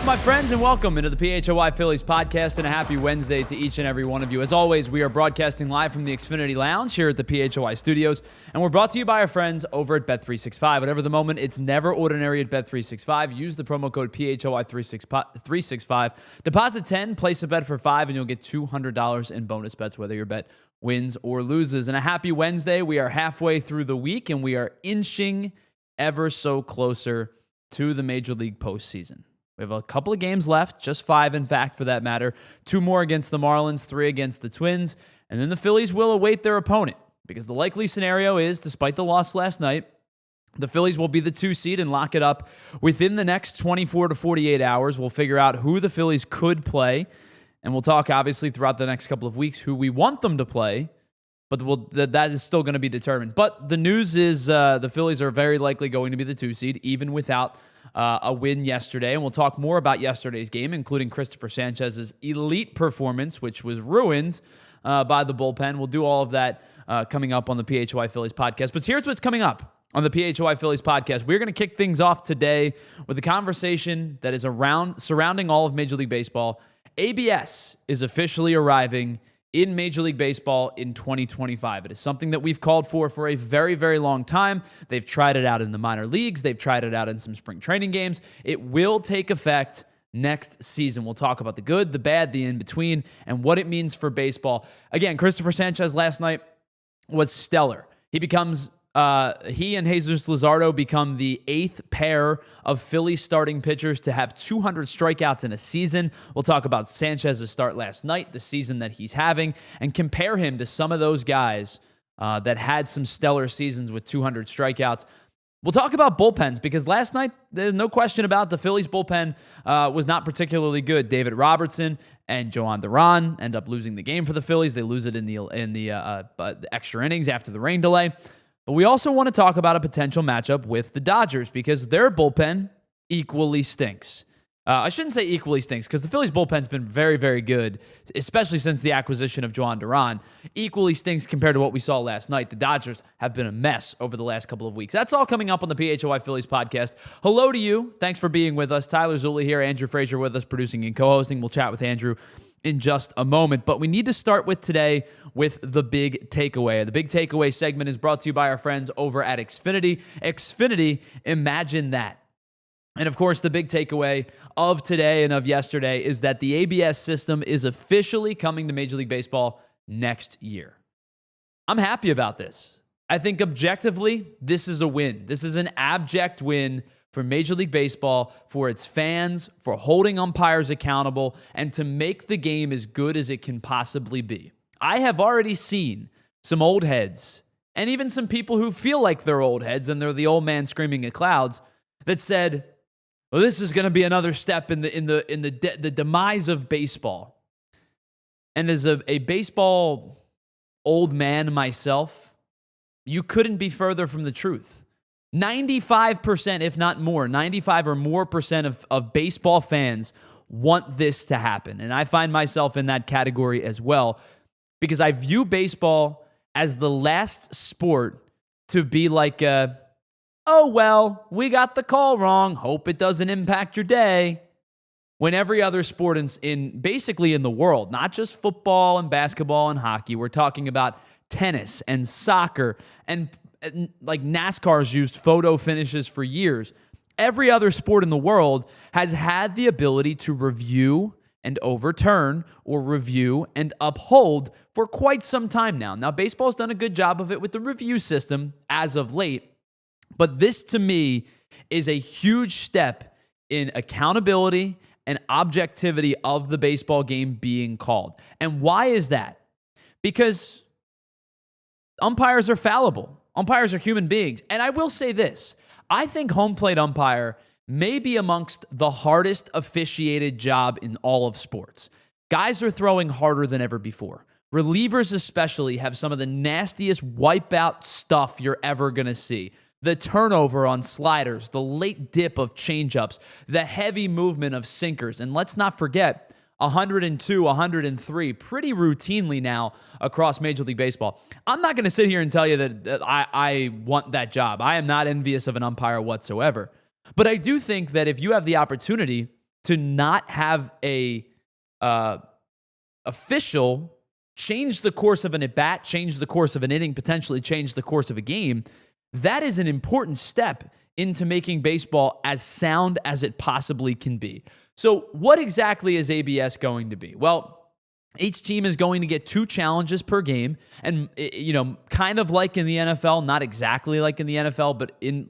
my friends, and welcome into the PHLY Phillies podcast, and a happy Wednesday to each and every one of you. As always, we are broadcasting live from the Xfinity Lounge here at the PHLY studios, and we're brought to you by our friends over at Bet365. Whatever the moment, it's never ordinary at Bet365. Use the promo code PHLY365. Deposit 10, place a bet for 5, and you'll get $200 in bonus bets, whether your bet wins or loses. And a happy Wednesday. We are halfway through the week, and we are inching ever so closer to the Major League postseason. We have a couple of games left, just 5, in fact, for that matter. 2 more against the Marlins, 3 against the Twins, and then the Phillies will await their opponent, because the likely scenario is, despite the loss last night, the Phillies will be the 2 seed and lock it up within the next 24 to 48 hours. We'll figure out who the Phillies could play, and we'll talk, obviously, throughout the next couple of weeks who we want them to play, but that is still going to be determined. But the news is the Phillies are very likely going to be the 2 seed, even without a win yesterday. And we'll talk more about yesterday's game, including Cristopher Sanchez's elite performance, which was ruined by the bullpen. We'll do all of that coming up on the PHLY Phillies podcast. But here's what's coming up on the PHLY Phillies podcast. We're going to kick things off today with a conversation that is surrounding all of Major League Baseball. ABS is officially arriving in Major League Baseball in 2025. It is something that we've called for a very, very long time. They've tried it out in the minor leagues. They've tried it out in some spring training games. It will take effect next season. We'll talk about the good, the bad, the in-between, and what it means for baseball. Again, Cristopher Sanchez last night was stellar. He and Jesus Luzardo become the 8th pair of Phillies starting pitchers to have 200 strikeouts in a season. We'll talk about Sanchez's start last night, the season that he's having, and compare him to some of those guys that had some stellar seasons with 200 strikeouts. We'll talk about bullpens, because last night, there's no question about the Phillies bullpen was not particularly good. David Robertson and Joan Duran end up losing the game for the Phillies. They lose it in the extra innings after the rain delay. But we also want to talk about a potential matchup with the Dodgers, because their bullpen equally stinks. I shouldn't say equally stinks, because the Phillies bullpen's been very, very good, especially since the acquisition of Joan Duran. Equally stinks compared to what we saw last night. The Dodgers have been a mess over the last couple of weeks. That's all coming up on the PHLY Phillies podcast. Hello to you. Thanks for being with us. Tyler Zulli here, Andrew Frazier with us, producing and co-hosting. We'll chat with Andrew in just a moment. But we need to start with today with the big takeaway. The big takeaway segment is brought to you by our friends over at Xfinity. Xfinity, imagine that. And of course, the big takeaway of today and of yesterday is that the ABS system is officially coming to Major League Baseball next year. I'm happy about this. I think objectively, this is a win. This is an abject win for Major League Baseball, for its fans, for holding umpires accountable, and to make the game as good as it can possibly be. I have already seen some old heads, and even some people who feel like they're old heads, and they're the old man screaming at clouds, that said, well, this is going to be another step in the demise of baseball. And as a baseball old man myself, you couldn't be further from the truth. 95%, if not more, 95 or more percent of baseball fans want this to happen. And I find myself in that category as well, because I view baseball as the last sport to be like, oh, well, we got the call wrong. Hope it doesn't impact your day. When every other sport basically in the world, not just football and basketball and hockey, we're talking about tennis and soccer and like NASCAR's used photo finishes for years. Every other sport in the world has had the ability to review and overturn or review and uphold for quite some time now. Now, baseball's done a good job of it with the review system as of late, but this to me is a huge step in accountability and objectivity of the baseball game being called. And why is that? Because umpires are fallible. Umpires are human beings. And I will say this. I think home plate umpire may be amongst the hardest officiated job in all of sports. Guys are throwing harder than ever before. Relievers especially have some of the nastiest wipeout stuff you're ever going to see. The turnover on sliders, the late dip of changeups, the heavy movement of sinkers. And let's not forget, 102, 103, pretty routinely now across Major League Baseball. I'm not going to sit here and tell you that I want that job. I am not envious of an umpire whatsoever. But I do think that if you have the opportunity to not have a official change the course of an at-bat, change the course of an inning, potentially change the course of a game, that is an important step into making baseball as sound as it possibly can be. So what exactly is ABS going to be? Well, each team is going to get 2 challenges per game, and kind of like in the NFL, not exactly like in the NFL, but in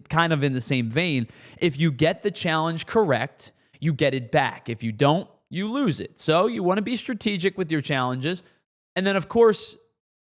the same vein. If you get the challenge correct, you get it back. If you don't, you lose it. So you want to be strategic with your challenges. And then, of course,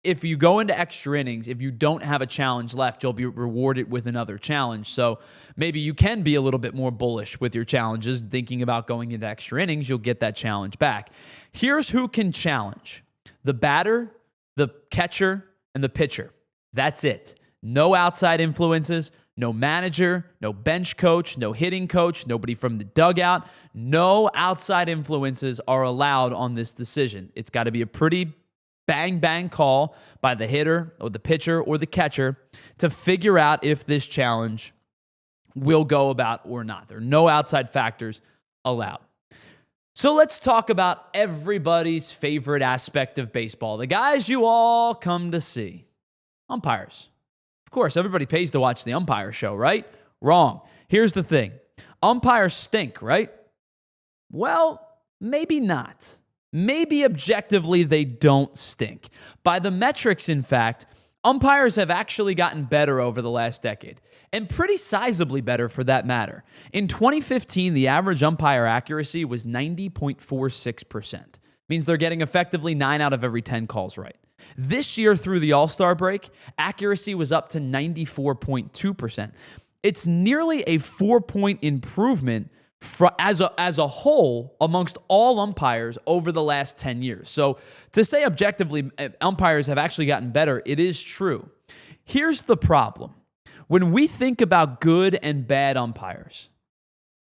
if you go into extra innings, if you don't have a challenge left, you'll be rewarded with another challenge. So maybe you can be a little bit more bullish with your challenges, thinking about going into extra innings, you'll get that challenge back. Here's who can challenge: the batter, the catcher, and the pitcher. That's it. No outside influences, no manager, no bench coach, no hitting coach, nobody from the dugout. No outside influences are allowed on this decision. It's got to be a pretty bang call by the hitter or the pitcher or the catcher to figure out if this challenge will go about or not. There are no outside factors allowed. So let's talk about everybody's favorite aspect of baseball, the guys you all come to see: umpires. Of course, everybody pays to watch the umpire show, right? Wrong. Here's the thing. Umpires stink, right? Well, maybe not. Maybe objectively they don't stink. By the metrics, in fact, umpires have actually gotten better over the last decade, and pretty sizably better for that matter. In 2015, the average umpire accuracy was 90.46%. Means they're getting effectively 9 out of every 10 calls right. This year, through the All-Star break, accuracy was up to 94.2%. It's nearly a 4-point improvement as a whole amongst all umpires over the last 10 years. So to say objectively umpires have actually gotten better, it is true. Here's the problem. When we think about good and bad umpires,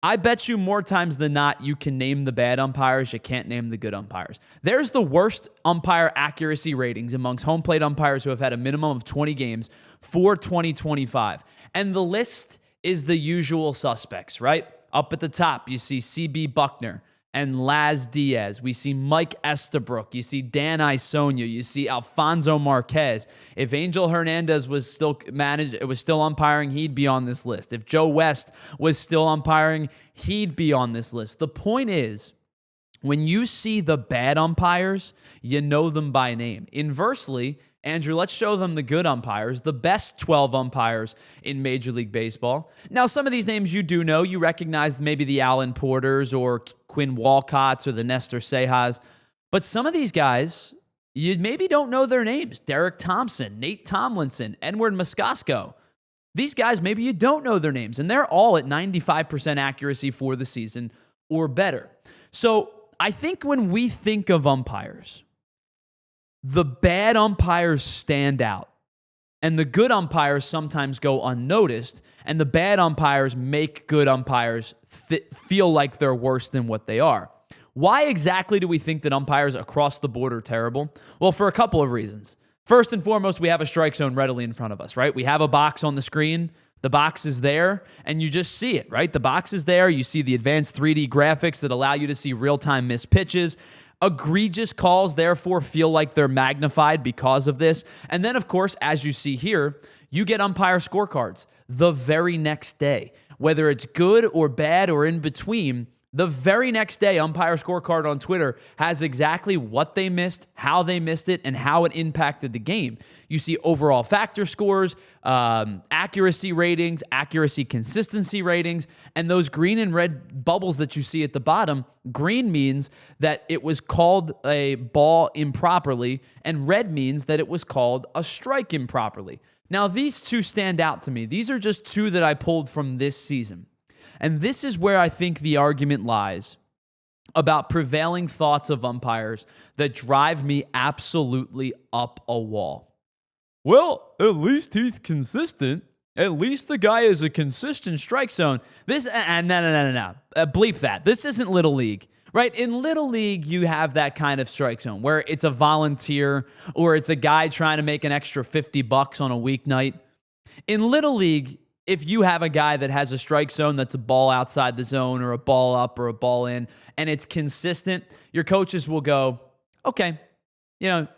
I bet you more times than not you can name the bad umpires, you can't name the good umpires. There's the worst umpire accuracy ratings amongst home plate umpires who have had a minimum of 20 games for 2025. And the list is the usual suspects, right? Up at the top, you see C.B. Buckner and Laz Diaz. We see Mike Estabrook. You see Dan Isonia. You see Alfonso Marquez. If Angel Hernandez was still umpiring, he'd be on this list. If Joe West was still umpiring, he'd be on this list. The point is, when you see the bad umpires, you know them by name. Inversely, Andrew, let's show them the good umpires, the best 12 umpires in Major League Baseball. Now, some of these names you do know. You recognize maybe the Alan Porters or Quinn Walcotts or the Nestor Cejas. But some of these guys, you maybe don't know their names. Derek Thompson, Nate Tomlinson, Edward Moscasco. These guys, maybe you don't know their names, and they're all at 95% accuracy for the season or better. So I think when we think of umpires, the bad umpires stand out, and the good umpires sometimes go unnoticed, and the bad umpires make good umpires feel like they're worse than what they are. Why exactly do we think that umpires across the board are terrible? Well, for a couple of reasons. First and foremost, we have a strike zone readily in front of us, right? We have a box on the screen. The box is there, and you just see it, right? The box is there. You see the advanced 3D graphics that allow you to see real-time missed pitches. Egregious calls, therefore, feel like they're magnified because of this. And then, of course, as you see here, you get umpire scorecards the very next day. Whether it's good or bad or in between, the very next day, umpire scorecard on Twitter has exactly what they missed, how they missed it, and how it impacted the game. You see overall factor scores, accuracy ratings, accuracy consistency ratings, and those green and red bubbles that you see at the bottom. Green means that it was called a ball improperly, and red means that it was called a strike improperly. Now, these two stand out to me. These are just two that I pulled from this season. And this is where I think the argument lies about prevailing thoughts of umpires that drive me absolutely up a wall. Well, at least he's consistent. At least the guy is a consistent strike zone. No. Bleep that. This isn't Little League, right? In Little League, you have that kind of strike zone where it's a volunteer or it's a guy trying to make an extra $50 on a weeknight. In Little League, if you have a guy that has a strike zone that's a ball outside the zone or a ball up or a ball in, and it's consistent, your coaches will go, okay,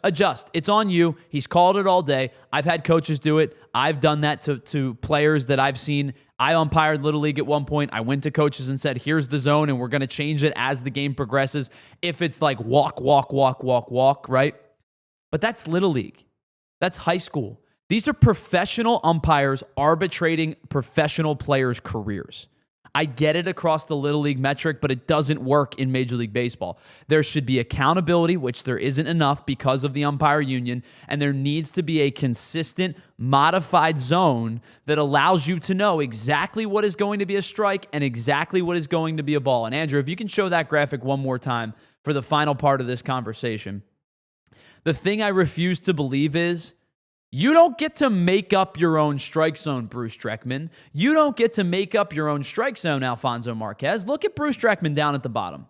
adjust. It's on you. He's called it all day. I've had coaches do it. I've done that to players that I've seen. I umpired Little League at one point. I went to coaches and said, here's the zone, and we're going to change it as the game progresses. If it's like walk, right? But that's Little League. That's high school. These are professional umpires arbitrating professional players' careers. I get it across the Little League metric, but it doesn't work in Major League Baseball. There should be accountability, which there isn't enough because of the umpire union, and there needs to be a consistent, modified zone that allows you to know exactly what is going to be a strike and exactly what is going to be a ball. And Andrew, if you can show that graphic one more time for the final part of this conversation. The thing I refuse to believe is you don't get to make up your own strike zone, Bruce Dreckman. You don't get to make up your own strike zone, Alfonso Marquez. Look at Bruce Dreckman down at the bottom.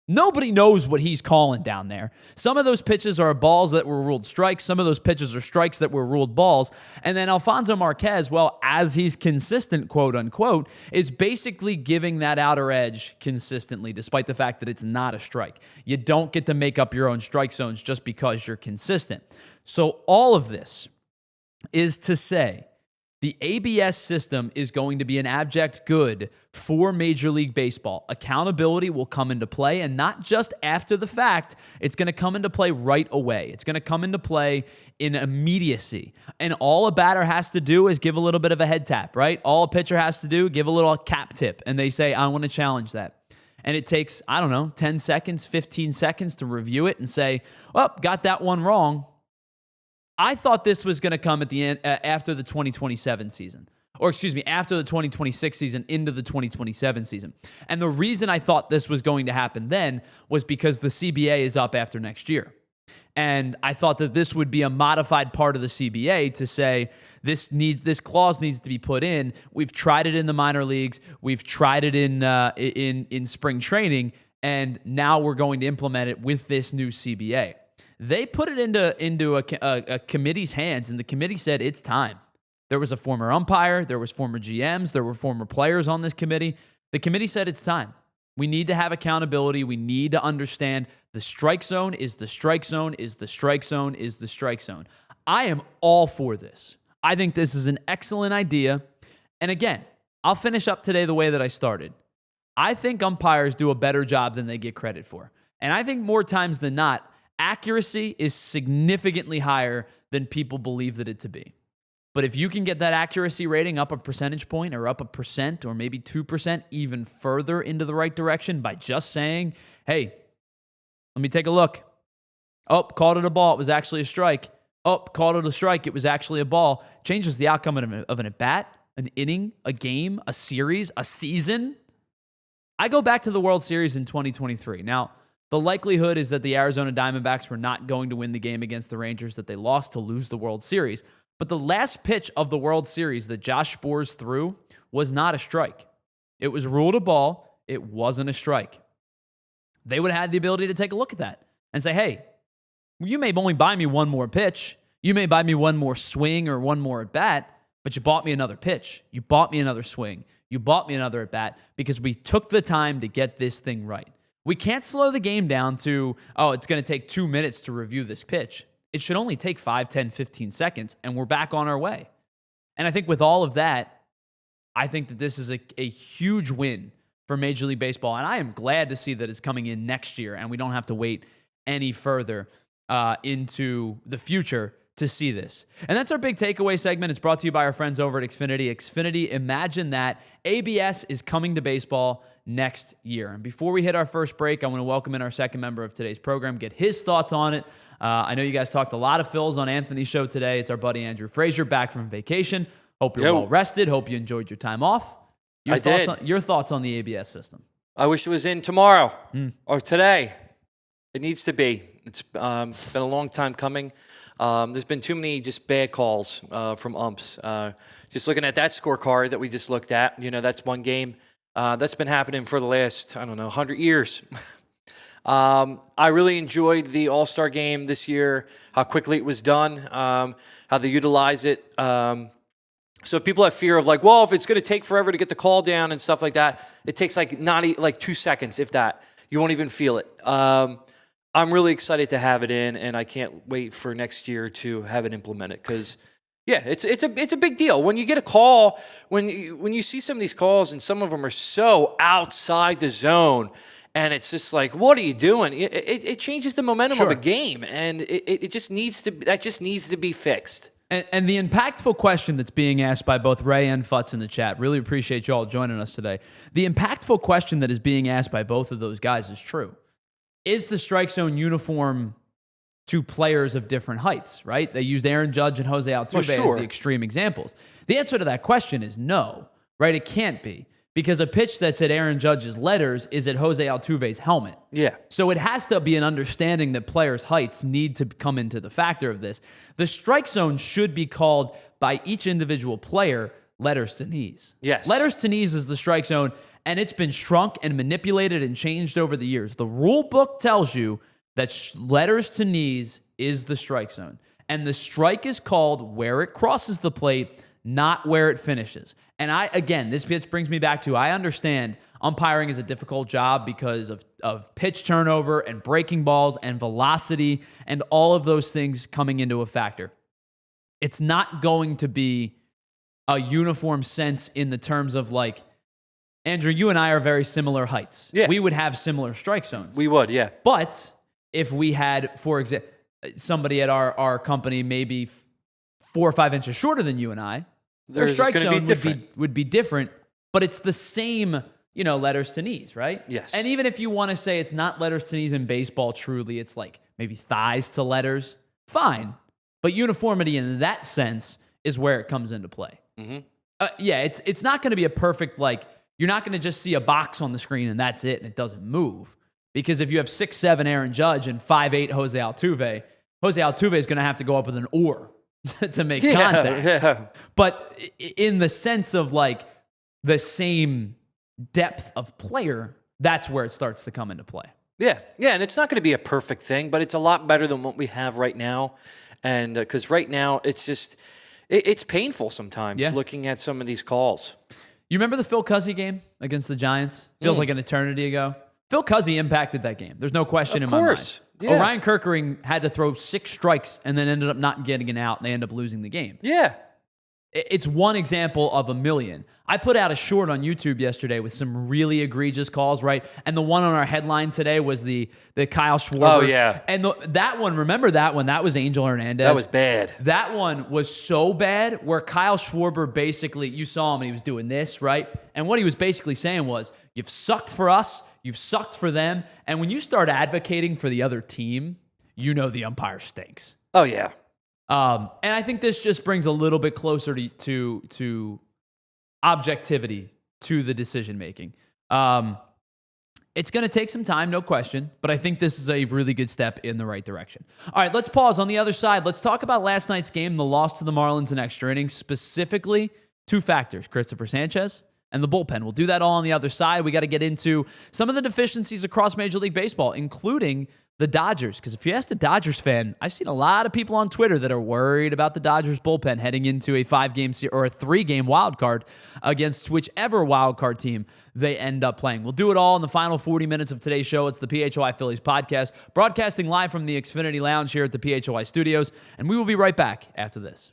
Nobody knows what he's calling down there. Some of those pitches are balls that were ruled strikes. Some of those pitches are strikes that were ruled balls. And then Alfonso Marquez, well, as he's consistent, quote unquote, is basically giving that outer edge consistently, despite the fact that it's not a strike. You don't get to make up your own strike zones just because you're consistent. So all of this is to say the ABS system is going to be an abject good for Major League Baseball. Accountability will come into play, and not just after the fact. It's going to come into play right away. It's going to come into play in immediacy. And all a batter has to do is give a little bit of a head tap, right? All a pitcher has to do, give a little cap tip, and they say, I want to challenge that. And it takes, 10 seconds, 15 seconds to review it and say, well, got that one wrong. I thought this was going to come at the end after the 2027 season. After the 2026 season into the 2027 season. And the reason I thought this was going to happen then was because the CBA is up after next year. And I thought that this would be a modified part of the CBA to say this clause needs to be put in. We've tried it in the minor leagues. We've tried it in spring training, and now we're going to implement it with this new CBA. They put it into a committee's hands, and the committee said it's time. There was a former umpire, there was former GMs, there were former players on this committee. The committee said it's time. We need to have accountability. We need to understand the strike zone is the strike zone is the strike zone is the strike zone. I am all for this. I think this is an excellent idea. And again, I'll finish up today the way that I started. I think umpires do a better job than they get credit for. And I think more times than not, accuracy is significantly higher than people believe that it to be. But if you can get that accuracy rating up a percentage point or up 1% or maybe 2% even further into the right direction by just saying, hey, let me take a look. Oh, called it a ball. It was actually a strike. Oh, called it a strike. It was actually a ball. Changes the outcome of an at-bat, an inning, a game, a series, a season. I go back to the World Series in 2023. Now, the likelihood is that the Arizona Diamondbacks were not going to win the game against the Rangers that they lost to lose the World Series. But the last pitch of the World Series that Josh Sborz threw was not a strike. It was ruled a ball. It wasn't a strike. They would have had the ability to take a look at that and say, hey, you may only buy me one more pitch. You may buy me one more swing or one more at bat, but you bought me another pitch. You bought me another swing. You bought me another at bat because we took the time to get this thing right. We can't slow the game down to, it's going to take 2 minutes to review this pitch. It should only take 5, 10, 15 seconds, and we're back on our way. And I think with all of that, I think that this is a huge win for Major League Baseball, and I am glad to see that it's coming in next year, and we don't have to wait any further into the future to see this. And that's our big takeaway segment. It's brought to you by our friends over at Xfinity. Xfinity, imagine that. ABS is coming to baseball next year. And before we hit our first break, I want to welcome in our second member of today's program, get his thoughts on it. I know you guys talked a lot of Phils on Anthony's show today. It's our buddy Andrew Frazier back from vacation. Hope you're well rested. Hope you enjoyed your time off. Your thoughts on the ABS system? I wish it was in tomorrow or today. It needs to be. It's been a long time coming. There's been too many just bad calls from umps. Just looking at that scorecard that we just looked at, that's one game. That's been happening for the last, 100 years. I really enjoyed the All-Star game this year, how quickly it was done, how they utilize it. So if people have fear of like, well, if it's going to take forever to get the call down and stuff like that, it takes like like 2 seconds, if that. You won't even feel it. I'm really excited to have it in, and I can't wait for next year to have it implemented because, yeah, it's a big deal. When you get a call, when you see some of these calls, and some of them are so outside the zone, and it's just like, what are you doing? It changes the momentum of a game, and it just needs to be fixed. And the impactful question that's being asked by both Ray and Futz in the chat, really appreciate you all joining us today. The impactful question that is being asked by both of those guys is true. Is the strike zone uniform to players of different heights, right? They used Aaron Judge and Jose Altuve as the extreme examples. The answer to that question is no, right? It can't be. Because a pitch that's at Aaron Judge's letters is at Jose Altuve's helmet. Yeah. So it has to be an understanding that players' heights need to come into the factor of this. The strike zone should be called by each individual player letters to knees. Yes. Letters to knees is the strike zone, and it's been shrunk and manipulated and changed over the years. The rule book tells you that letters to knees is the strike zone. And the strike is called where it crosses the plate, not where it finishes. And this pitch brings me back to, I understand umpiring is a difficult job because of pitch turnover and breaking balls and velocity and all of those things coming into a factor. It's not going to be a uniform sense in the terms of like, Andrew, you and I are very similar heights. Yeah. We would have similar strike zones. We would, yeah. But if we had, for example, somebody at our company maybe 4 or 5 inches shorter than you and I, their strike zone would be different, but it's the same, letters to knees, right? Yes. And even if you want to say it's not letters to knees in baseball, truly, it's like maybe thighs to letters, fine. But uniformity in that sense is where it comes into play. Mm-hmm. It's not going to be a perfect, like, you're not going to just see a box on the screen and that's it and it doesn't move. Because if you have 6'7" Aaron Judge and 5'8" Jose Altuve is going to have to go up with an oar to make contact. Yeah. But in the sense of like the same depth of player, that's where it starts to come into play. Yeah, and it's not going to be a perfect thing, but it's a lot better than what we have right now. And because right now, it's just, it's painful sometimes looking at some of these calls. You remember the Phil Cuzzy game against the Giants? Feels like an eternity ago. Phil Cuzzy impacted that game. There's no question in my mind. Yeah. Orion Kerkering had to throw 6 strikes and then ended up not getting it out, and they ended up losing the game. Yeah. It's one example of a million. I put out a short on YouTube yesterday with some really egregious calls, right? And the one on our headline today was the Kyle Schwarber. Oh, yeah. And that one, remember that one? That was Angel Hernandez. That was bad. That one was so bad where Kyle Schwarber basically, you saw him and he was doing this, right? And what he was basically saying was, you've sucked for us, you've sucked for them, and when you start advocating for the other team, you know the umpire stinks. Oh, yeah. And I think this just brings a little bit closer to objectivity to the decision making. It's going to take some time, no question, but I think this is a really good step in the right direction. All right, let's pause. On the other side, let's talk about last night's game, the loss to the Marlins in extra innings, specifically 2 factors, Cristopher Sanchez and the bullpen. We'll do that all on the other side. We got to get into some of the deficiencies across Major League Baseball, including the Dodgers, because if you ask a Dodgers fan, I've seen a lot of people on Twitter that are worried about the Dodgers bullpen heading into a 5-game or a 3-game wild card against whichever wild card team they end up playing. We'll do it all in the final 40 minutes of today's show. It's the PHLY Phillies podcast, broadcasting live from the Xfinity Lounge here at the PHLY studios, and we will be right back after this.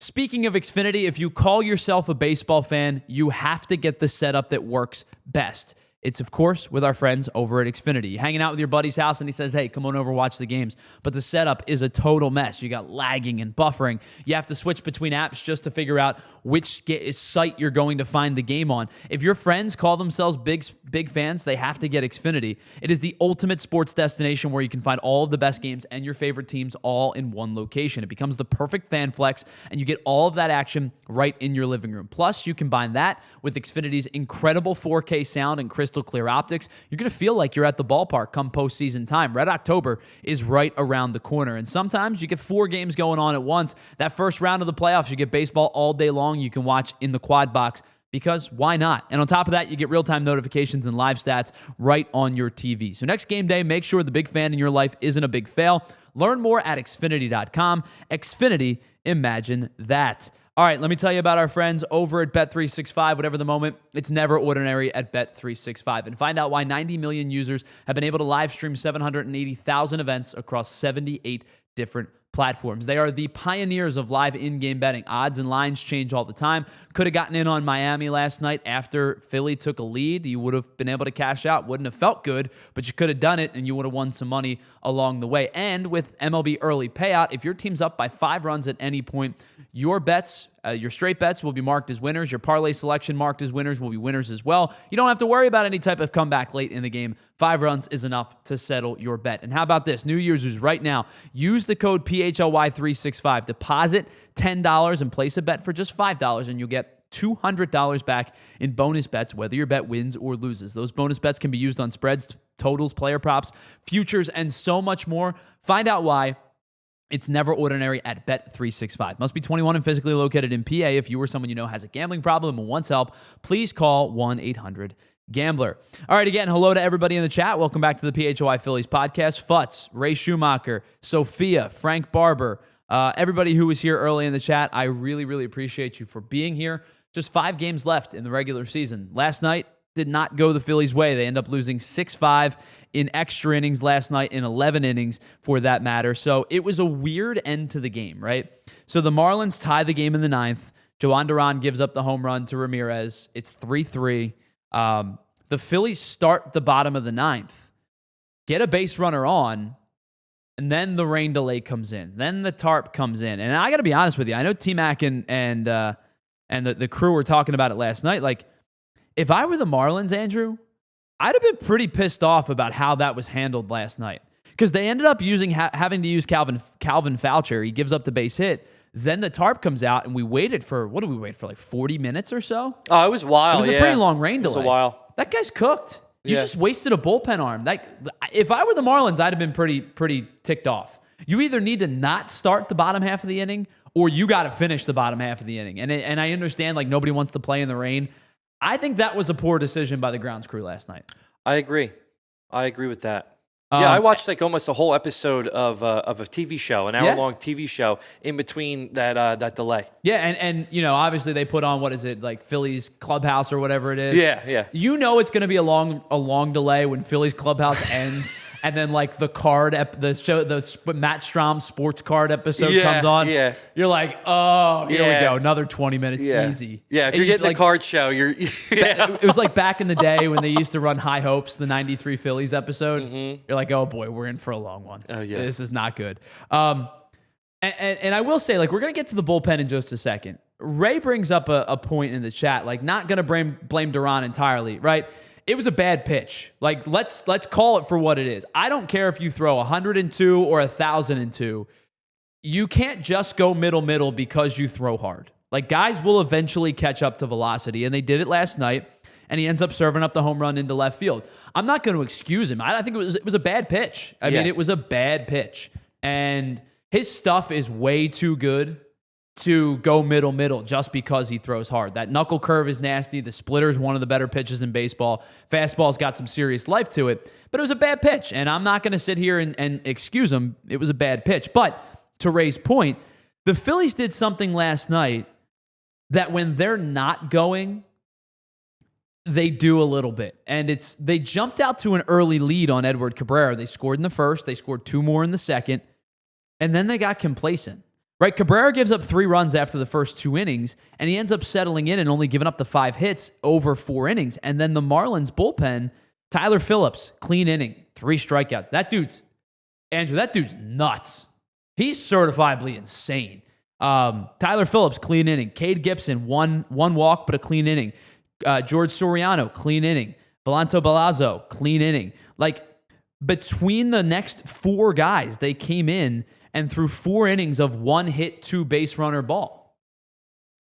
Speaking of Xfinity, if you call yourself a baseball fan, you have to get the setup that works best. It's, of course, with our friends over at Xfinity. You're hanging out with your buddy's house, and he says, hey, come on over, watch the games. But the setup is a total mess. You got lagging and buffering. You have to switch between apps just to figure out which site you're going to find the game on. If your friends call themselves big fans, they have to get Xfinity. It is the ultimate sports destination where you can find all of the best games and your favorite teams all in one location. It becomes the perfect fan flex, and you get all of that action right in your living room. Plus, you combine that with Xfinity's incredible 4K sound and crystal clear optics. You're going to feel like you're at the ballpark come postseason time. Red October is right around the corner, and sometimes you get 4 games going on at once. That first round of the playoffs, you get baseball all day long. You can watch in the quad box because why not? And on top of that, you get real-time notifications and live stats right on your TV. So next game day, make sure the big fan in your life isn't a big fail. Learn more at Xfinity.com. Xfinity, imagine that. All right, let me tell you about our friends over at Bet365. Whatever the moment, it's never ordinary at Bet365. And find out why 90 million users have been able to live stream 780,000 events across 78 different platforms. They are the pioneers of live in-game betting. Odds and lines change all the time. Could have gotten in on Miami last night after Philly took a lead. You would have been able to cash out. Wouldn't have felt good, but you could have done it, and you would have won some money along the way. And with MLB early payout, if your team's up by 5 runs at any point, your bets, your straight bets will be marked as winners. Your parlay selection marked as winners will be winners as well. You don't have to worry about any type of comeback late in the game. 5 runs is enough to settle your bet. And how about this? New users right now, use the code PHLY365. Deposit $10 and place a bet for just $5, and you'll get $200 back in bonus bets, whether your bet wins or loses. Those bonus bets can be used on spreads, totals, player props, futures, and so much more. Find out why. It's never ordinary at Bet365. Must be 21 and physically located in PA. If you or someone you know has a gambling problem and wants help, please call 1-800-GAMBLER. All right, again, hello to everybody in the chat. Welcome back to the PHLY Phillies podcast. Futz, Ray Schumacher, Sophia, Frank Barber, everybody who was here early in the chat, I really, really appreciate you for being here. Just 5 games left in the regular season. Last night did not go the Phillies' way. They end up losing 6-5 in extra innings last night, in 11 innings for that matter. So it was a weird end to the game, right? So the Marlins tie the game in the 9th. Joan Duran gives up the home run to Ramirez. It's 3-3. The Phillies start the bottom of the 9th, get a base runner on, and then the rain delay comes in. Then the tarp comes in. And I got to be honest with you. I know T-Mac and the crew were talking about it last night. Like, if I were the Marlins, Andrew, I'd have been pretty pissed off about how that was handled last night, because they ended up having to use Calvin Foucher. He gives up the base hit. Then the tarp comes out, and we waited for, what did we wait for, like 40 minutes or so? Oh, it was wild. It was a pretty long rain delay. It was a while. That guy's cooked. You just wasted a bullpen arm. Like, if I were the Marlins, I'd have been pretty ticked off. You either need to not start the bottom half of the inning, or you got to finish the bottom half of the inning. And I understand, like, nobody wants to play in the rain. I think that was a poor decision by the grounds crew last night. I agree with that. Yeah, I watched like almost a whole episode of a TV show, an hour-long TV show, in between that delay. Yeah, and you know, obviously they put on, what is it, like Phillies Clubhouse or whatever it is. Yeah. You know it's going to be a long delay when Phillies Clubhouse ends, and then like the Matt Strom sports card episode comes on. Yeah. You're like, oh, here we go, another 20 minutes, easy. Yeah, if you're getting the card show, you're. It was like back in the day when they used to run High Hopes, the '93 Phillies episode. Mm-hmm. You're like, oh boy, we're in for a long one. Oh yeah, this is not good. And I will say, like, we're gonna get to the bullpen in just a second. Ray brings up a point in the chat, like, not gonna blame Duran entirely, right? It was a bad pitch. Like, let's call it for what it is. I don't care if you throw 102 or 1,002. You can't just go middle because you throw hard. Like, guys will eventually catch up to velocity, and they did it last night. And he ends up serving up the home run into left field. I'm not going to excuse him. I think it was a bad pitch. I mean, it was a bad pitch. And his stuff is way too good to go middle just because he throws hard. That knuckle curve is nasty. The splitter is one of the better pitches in baseball. Fastball's got some serious life to it. But it was a bad pitch. And I'm not going to sit here and excuse him. It was a bad pitch. But to Ray's point, the Phillies did something last night that when they're not going, they do a little bit. And they jumped out to an early lead on Edward Cabrera. They scored in the first. They scored 2 more in the second. And then they got complacent. Right? Cabrera gives up 3 runs after the first 2 innings, and he ends up settling in and only giving up the 5 hits over 4 innings. And then the Marlins bullpen, Tyler Phillips, clean inning, 3 strikeouts. That dude's nuts. He's certifiably insane. Tyler Phillips, clean inning. Cade Gibson, one walk, but a clean inning. George Soriano, clean inning. Volanto Balazzo, clean inning. Like, between the next 4 guys, they came in and threw 4 innings of 1 hit, 2 base runner ball.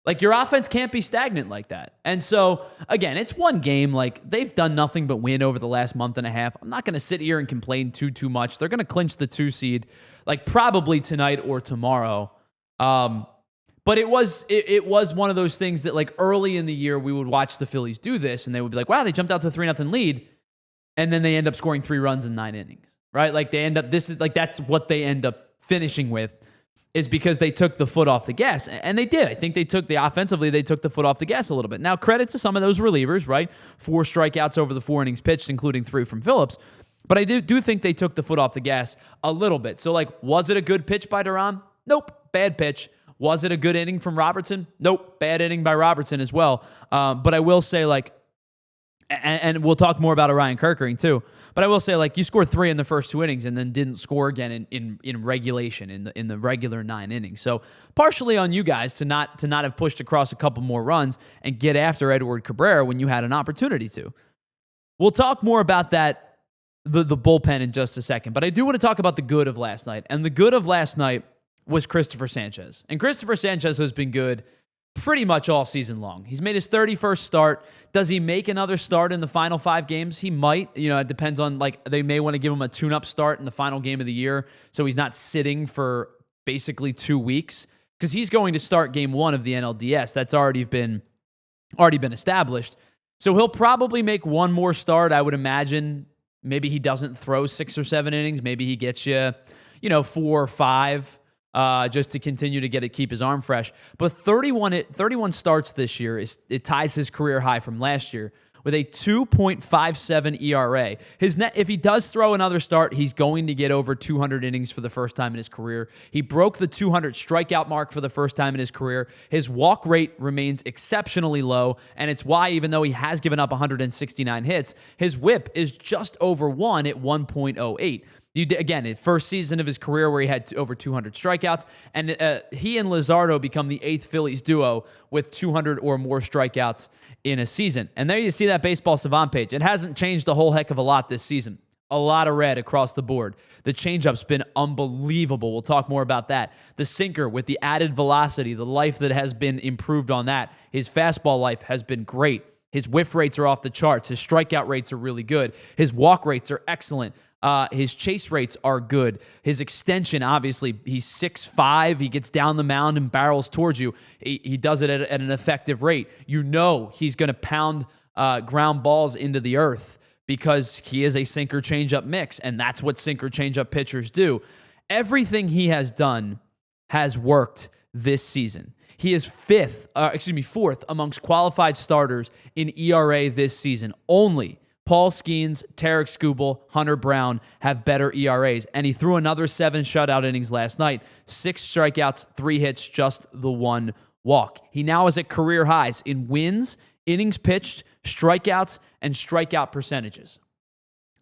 Like, your offense can't be stagnant like that. And so, again, it's one game. Like, they've done nothing but win over the last month and a half. I'm not going to sit here and complain too much. They're going to clinch the 2 seed, like, probably tonight or tomorrow. But it was one of those things that, like, early in the year, we would watch the Phillies do this, and they would be like, wow, they jumped out to a 3-0 lead, and then they end up scoring 3 runs in 9 innings, right? Like, that's what they end up finishing with, is because they took the foot off the gas. And they did. I think they took the foot off the gas a little bit. Now, credit to some of those relievers, right? 4 strikeouts over the 4 innings pitched, including 3 from Phillips. But I do think they took the foot off the gas a little bit. So, like, was it a good pitch by Duran? Nope. Bad pitch. Was it a good inning from Robertson? Nope. Bad inning by Robertson as well. But I will say, like, and we'll talk more about Orion Kerkering too, but I will say, like, you scored 3 in the first 2 innings and then didn't score again in regulation in the regular 9 innings. So partially on you guys to not have pushed across a couple more runs and get after Edward Cabrera when you had an opportunity to. We'll talk more about that, the bullpen, in just a second, but I do want to talk about the good of last night. And the good of last night was Cristopher Sanchez. And Cristopher Sanchez has been good pretty much all season long. He's made his 31st start. Does he make another start in the final 5 games? He might. It depends on, like, they may want to give him a tune-up start in the final game of the year so he's not sitting for basically 2 weeks, because he's going to start game 1 of the NLDS. That's already been established. So he'll probably make one more start, I would imagine. Maybe he doesn't throw 6 or 7 innings. Maybe he gets you, 4 or 5. Just to continue to keep his arm fresh. But 31 starts this year, it ties his career high from last year with a 2.57 ERA. If he does throw another start, he's going to get over 200 innings for the first time in his career. He broke the 200 strikeout mark for the first time in his career. His walk rate remains exceptionally low, and it's why, even though he has given up 169 hits, his whip is just over 1 at 1.08. Again, first season of his career where he had over 200 strikeouts, and he and Luzardo become the 8th Phillies duo with 200 or more strikeouts in a season. And there you see that Baseball Savant page. It hasn't changed a whole heck of a lot this season. A lot of red across the board. The changeup's been unbelievable. We'll talk more about that. The sinker with the added velocity, the life that has been improved on that. His fastball life has been great. His whiff rates are off the charts. His strikeout rates are really good. His walk rates are excellent. His chase rates are good. His extension, obviously, he's 6'5". He gets down the mound and barrels towards you. He does it at an effective rate. He's going to pound ground balls into the earth because he is a sinker changeup mix, and that's what sinker changeup pitchers do. Everything he has done has worked this season. He is fourth amongst qualified starters in ERA this season. Only Paul Skeens, Tarek Skubal, Hunter Brown have better ERAs, and he threw another 7 shutout innings last night, 6 strikeouts, 3 hits, just the 1 walk. He now is at career highs in wins, innings pitched, strikeouts, and strikeout percentages.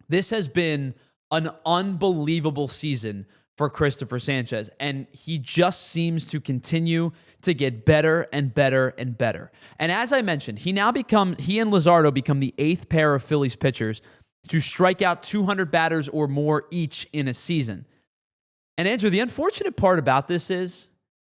This has been an unbelievable season for Cristopher Sanchez, and he just seems to continue to get better and better and better. And as I mentioned, he and Luzardo become the 8th pair of Phillies pitchers to strike out 200 batters or more each in a season. And Andrew, the unfortunate part about this is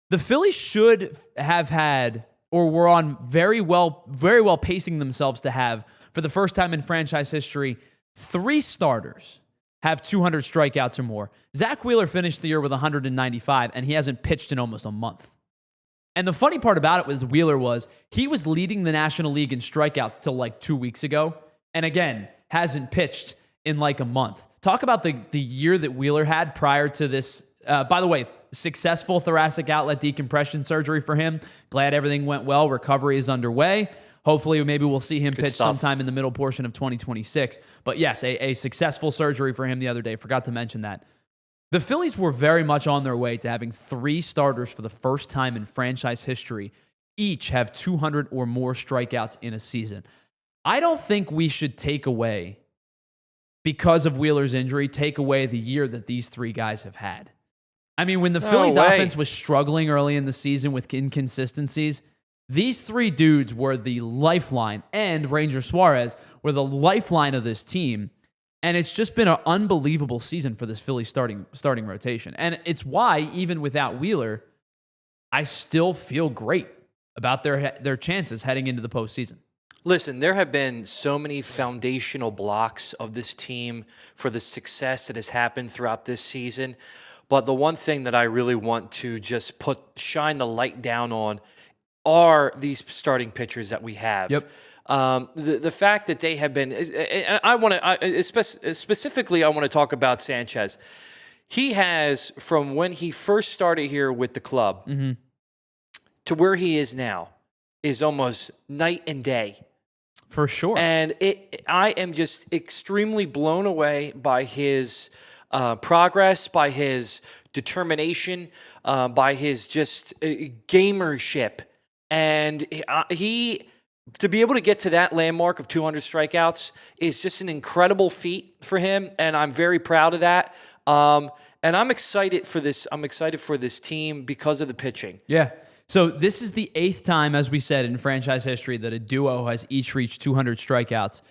the Phillies should have had, or were on very well pacing themselves to have, for the first time in franchise history, 3 starters have 200 strikeouts or more. Zach Wheeler finished the year with 195, and he hasn't pitched in almost a month. And the funny part about it with Wheeler was he was leading the National League in strikeouts till like 2 weeks ago, and again, hasn't pitched in like a month. Talk about the year that Wheeler had prior to this. By the way, successful thoracic outlet decompression surgery for him. Glad everything went well. Recovery is underway. Hopefully, maybe we'll see him pitch sometime in the middle portion of 2026. But yes, a successful surgery for him the other day. Forgot to mention that. The Phillies were very much on their way to having 3 starters for the first time in franchise history each have 200 or more strikeouts in a season. I don't think we should take away, because of Wheeler's injury, the year that these 3 guys have had. I mean, when the Phillies offense was struggling early in the season with inconsistencies, these 3 dudes were the lifeline, and Ranger Suarez were the lifeline of this team. And it's just been an unbelievable season for this Phillies starting rotation. And it's why, even without Wheeler, I still feel great about their chances heading into the postseason. Listen, there have been so many foundational blocks of this team for the success that has happened throughout this season. But the one thing that I really want to just shine the light down on are these starting pitchers that we have. Yep. The fact that they have been, and I want to specifically, I want to talk about Sanchez. He has, from when he first started here with the club to where he is now, is almost night and day. For sure. And I am just extremely blown away by his progress, by his determination, by his just gamership. And he, to be able to get to that landmark of 200 strikeouts is just an incredible feat for him, and I'm very proud of that. And I'm excited for this. I'm excited for this team because of the pitching. Yeah. So this is the 8th time, as we said, in franchise history that a duo has each reached 200 strikeouts.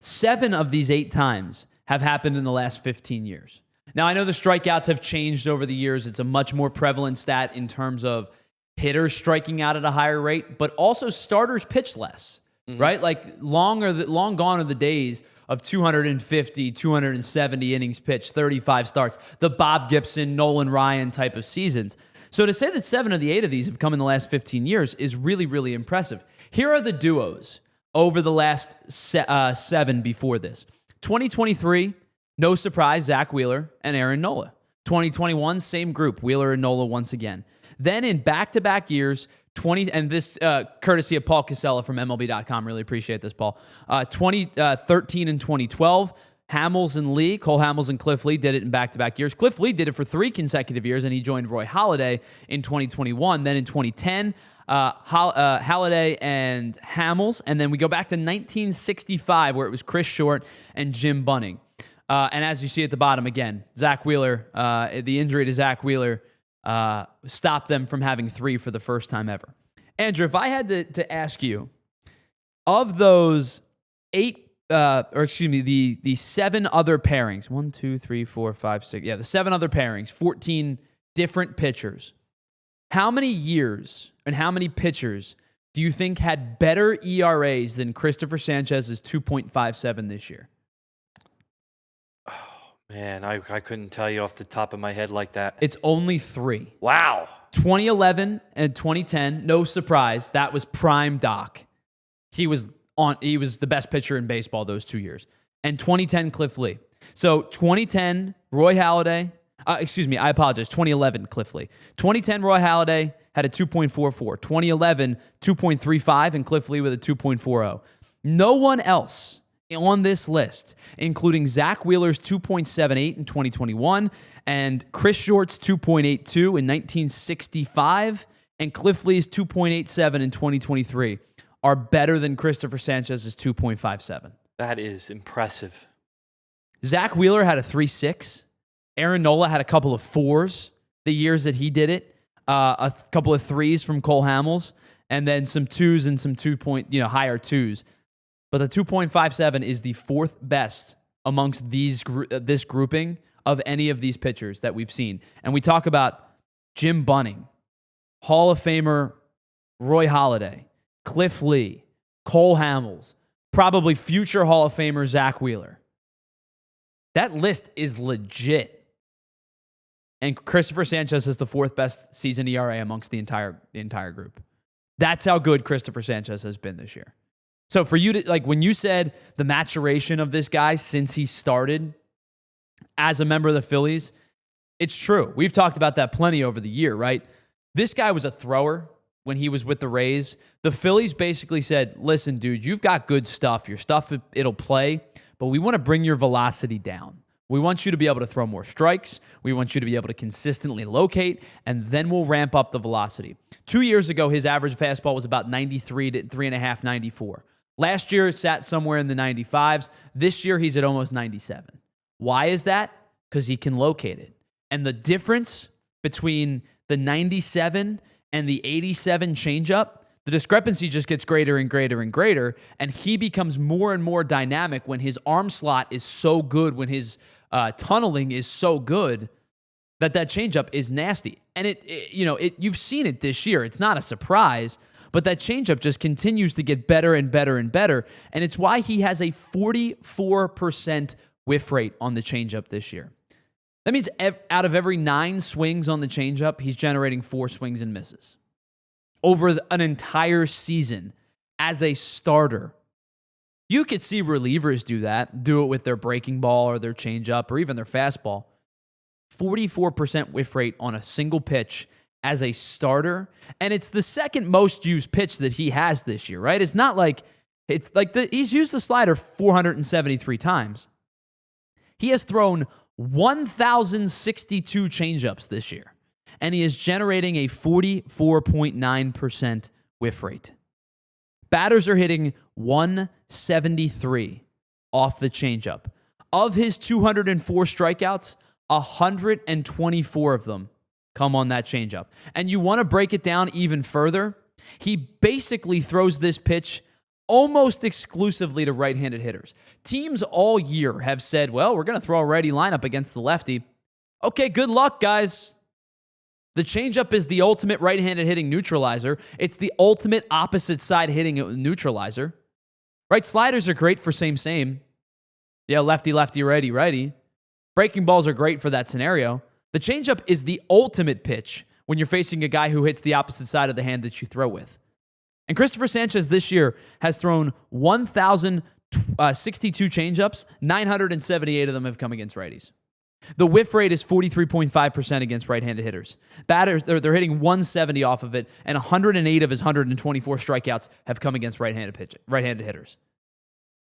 7 of these 8 times have happened in the last 15 years. Now, I know the strikeouts have changed over the years. It's a much more prevalent stat in terms of hitters striking out at a higher rate, but also starters pitch less, right? Like long gone are the days of 250, 270 innings pitched, 35 starts, the Bob Gibson, Nolan Ryan type of seasons. So to say that 7 of the 8 of these have come in the last 15 years is really, really impressive. Here are the duos over the last 7 before this. 2023, no surprise, Zach Wheeler and Aaron Nola. 2021, same group, Wheeler and Nola once again. Then in back-to-back years, and this courtesy of Paul Casella from MLB.com. Really appreciate this, Paul. 2013 and 2012, Hamels and Lee, Cole Hamels and Cliff Lee did it in back-to-back years. Cliff Lee did it for 3 consecutive years, and he joined Roy Halladay in 2021. Then in 2010, Halladay and Hamels. And then we go back to 1965, where it was Chris Short and Jim Bunning. And as you see at the bottom again, Zach Wheeler, the injury to Zach Wheeler stopped them from having 3 for the first time ever. Andrew, if I had to ask you, of those 8, the 7 other pairings, 1, 2, 3, 4, 5, 6, the 7 other pairings, 14 different pitchers, how many years and how many pitchers do you think had better ERAs than Cristopher Sanchez's 2.57 this year? Man, I couldn't tell you off the top of my head like that. It's only 3. Wow. 2011 and 2010, no surprise, that was prime Doc. He was the best pitcher in baseball those 2 years. And 2010, Cliff Lee. So 2010, Roy Halladay. I apologize. 2011, Cliff Lee. 2010, Roy Halladay had a 2.44. 2011, 2.35, and Cliff Lee with a 2.40. No one else on this list, including Zach Wheeler's 2.78 in 2021 and Chris Short's 2.82 in 1965 and Cliff Lee's 2.87 in 2023, are better than Cristopher Sanchez's 2.57. That is impressive. Zach Wheeler had a 3.6. Aaron Nola had a couple of 4s the years that he did it, a couple of 3s from Cole Hamels, and then some 2s and some higher 2s. But the 2.57 is the 4th best amongst this grouping of any of these pitchers that we've seen. And we talk about Jim Bunning, Hall of Famer Roy Halladay, Cliff Lee, Cole Hamels, probably future Hall of Famer Zach Wheeler. That list is legit. And Cristopher Sanchez is the 4th best season ERA amongst the entire group. That's how good Cristopher Sanchez has been this year. So for you to, when you said the maturation of this guy since he started as a member of the Phillies, it's true. We've talked about that plenty over the year, right? This guy was a thrower when he was with the Rays. The Phillies basically said, listen, dude, you've got good stuff. Your stuff, it'll play, but we want to bring your velocity down. We want you to be able to throw more strikes. We want you to be able to consistently locate, and then we'll ramp up the velocity. 2 years ago, his average fastball was about 93 to 3.5, 94. Last year, it sat somewhere in the 95s. This year, he's at almost 97. Why is that? Because he can locate it. And the difference between the 97 and the 87 changeup, the discrepancy just gets greater and greater and greater, and he becomes more and more dynamic when his arm slot is so good, when his tunneling is so good, that changeup is nasty. And you've seen it this year. It's not a surprise, but that changeup just continues to get better and better and better, and it's why he has a 44% whiff rate on the changeup this year. That means out of every 9 swings on the changeup, he's generating 4 swings and misses. Over an entire season as a starter. You could see relievers do it with their breaking ball or their changeup or even their fastball. 44% whiff rate on a single pitch as a starter, and it's the second most used pitch that he has this year, right? It's not like he's used the slider 473 times. He has thrown 1,062 changeups this year, and he is generating a 44.9% whiff rate. Batters are hitting 173 off the changeup. Of his 204 strikeouts, 124 of them come on that changeup. And you want to break it down even further? He basically throws this pitch almost exclusively to right-handed hitters. Teams all year have said, well, we're going to throw a righty lineup against the lefty. Okay, good luck, guys. The changeup is the ultimate right-handed hitting neutralizer. It's the ultimate opposite side hitting neutralizer. Right? Sliders are great for same. Yeah, lefty, righty, righty. Breaking balls are great for that scenario. The changeup is the ultimate pitch when you're facing a guy who hits the opposite side of the hand that you throw with. And Cristopher Sanchez this year has thrown 1,062 changeups. 978 of them have come against righties. The whiff rate is 43.5% against right-handed hitters. Batters, they're hitting 170 off of it, and 108 of his 124 strikeouts have come against right-handed hitters.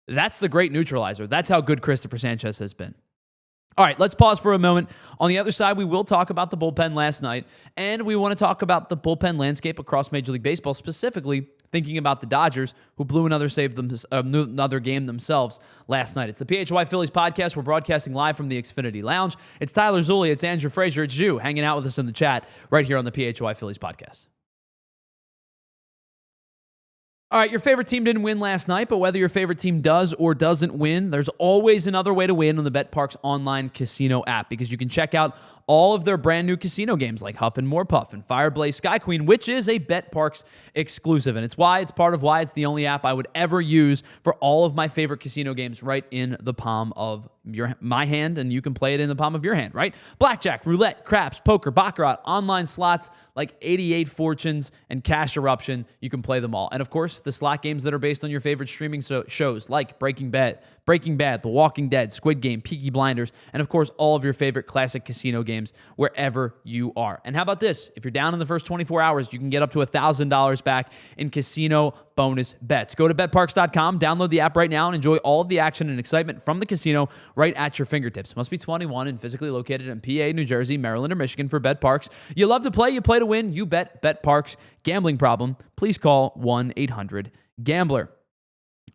That's the great neutralizer. That's how good Cristopher Sanchez has been. All right, let's pause for a moment. On the other side, we will talk about the bullpen last night, and we want to talk about the bullpen landscape across Major League Baseball, specifically thinking about the Dodgers, who blew another game themselves last night. It's the PHLY Phillies podcast. We're broadcasting live from the Xfinity Lounge. It's Tyler Zulli. It's Andrew Frazier. It's you hanging out with us in the chat right here on the PHLY Phillies podcast. All right, your favorite team didn't win last night, but whether your favorite team does or doesn't win, there's always another way to win on the BetParx online casino app, because you can check out all of their brand new casino games like Huff and More Puff and Fireblaze Sky Queen, which is a BetParx exclusive. And it's part of why it's the only app I would ever use for all of my favorite casino games right in the palm of my hand, and you can play it in the palm of your hand, right? Blackjack, roulette, craps, poker, baccarat, online slots like 88 Fortunes and Cash Eruption. You can play them all. And of course, the slot games that are based on your favorite streaming shows like Breaking Bad, The Walking Dead, Squid Game, Peaky Blinders, and of course, all of your favorite classic casino games wherever you are. And how about this? If you're down in the first 24 hours, you can get up to $1,000 back in casino bonus bets. Go to betparx.com, download the app right now, and enjoy all of the action and excitement from the casino right at your fingertips. Must be 21 and physically located in PA, New Jersey, Maryland, or Michigan for BetParx. You love to play, you play to win, you bet BetParx. Gambling problem? Please call 1-800-GAMBLER.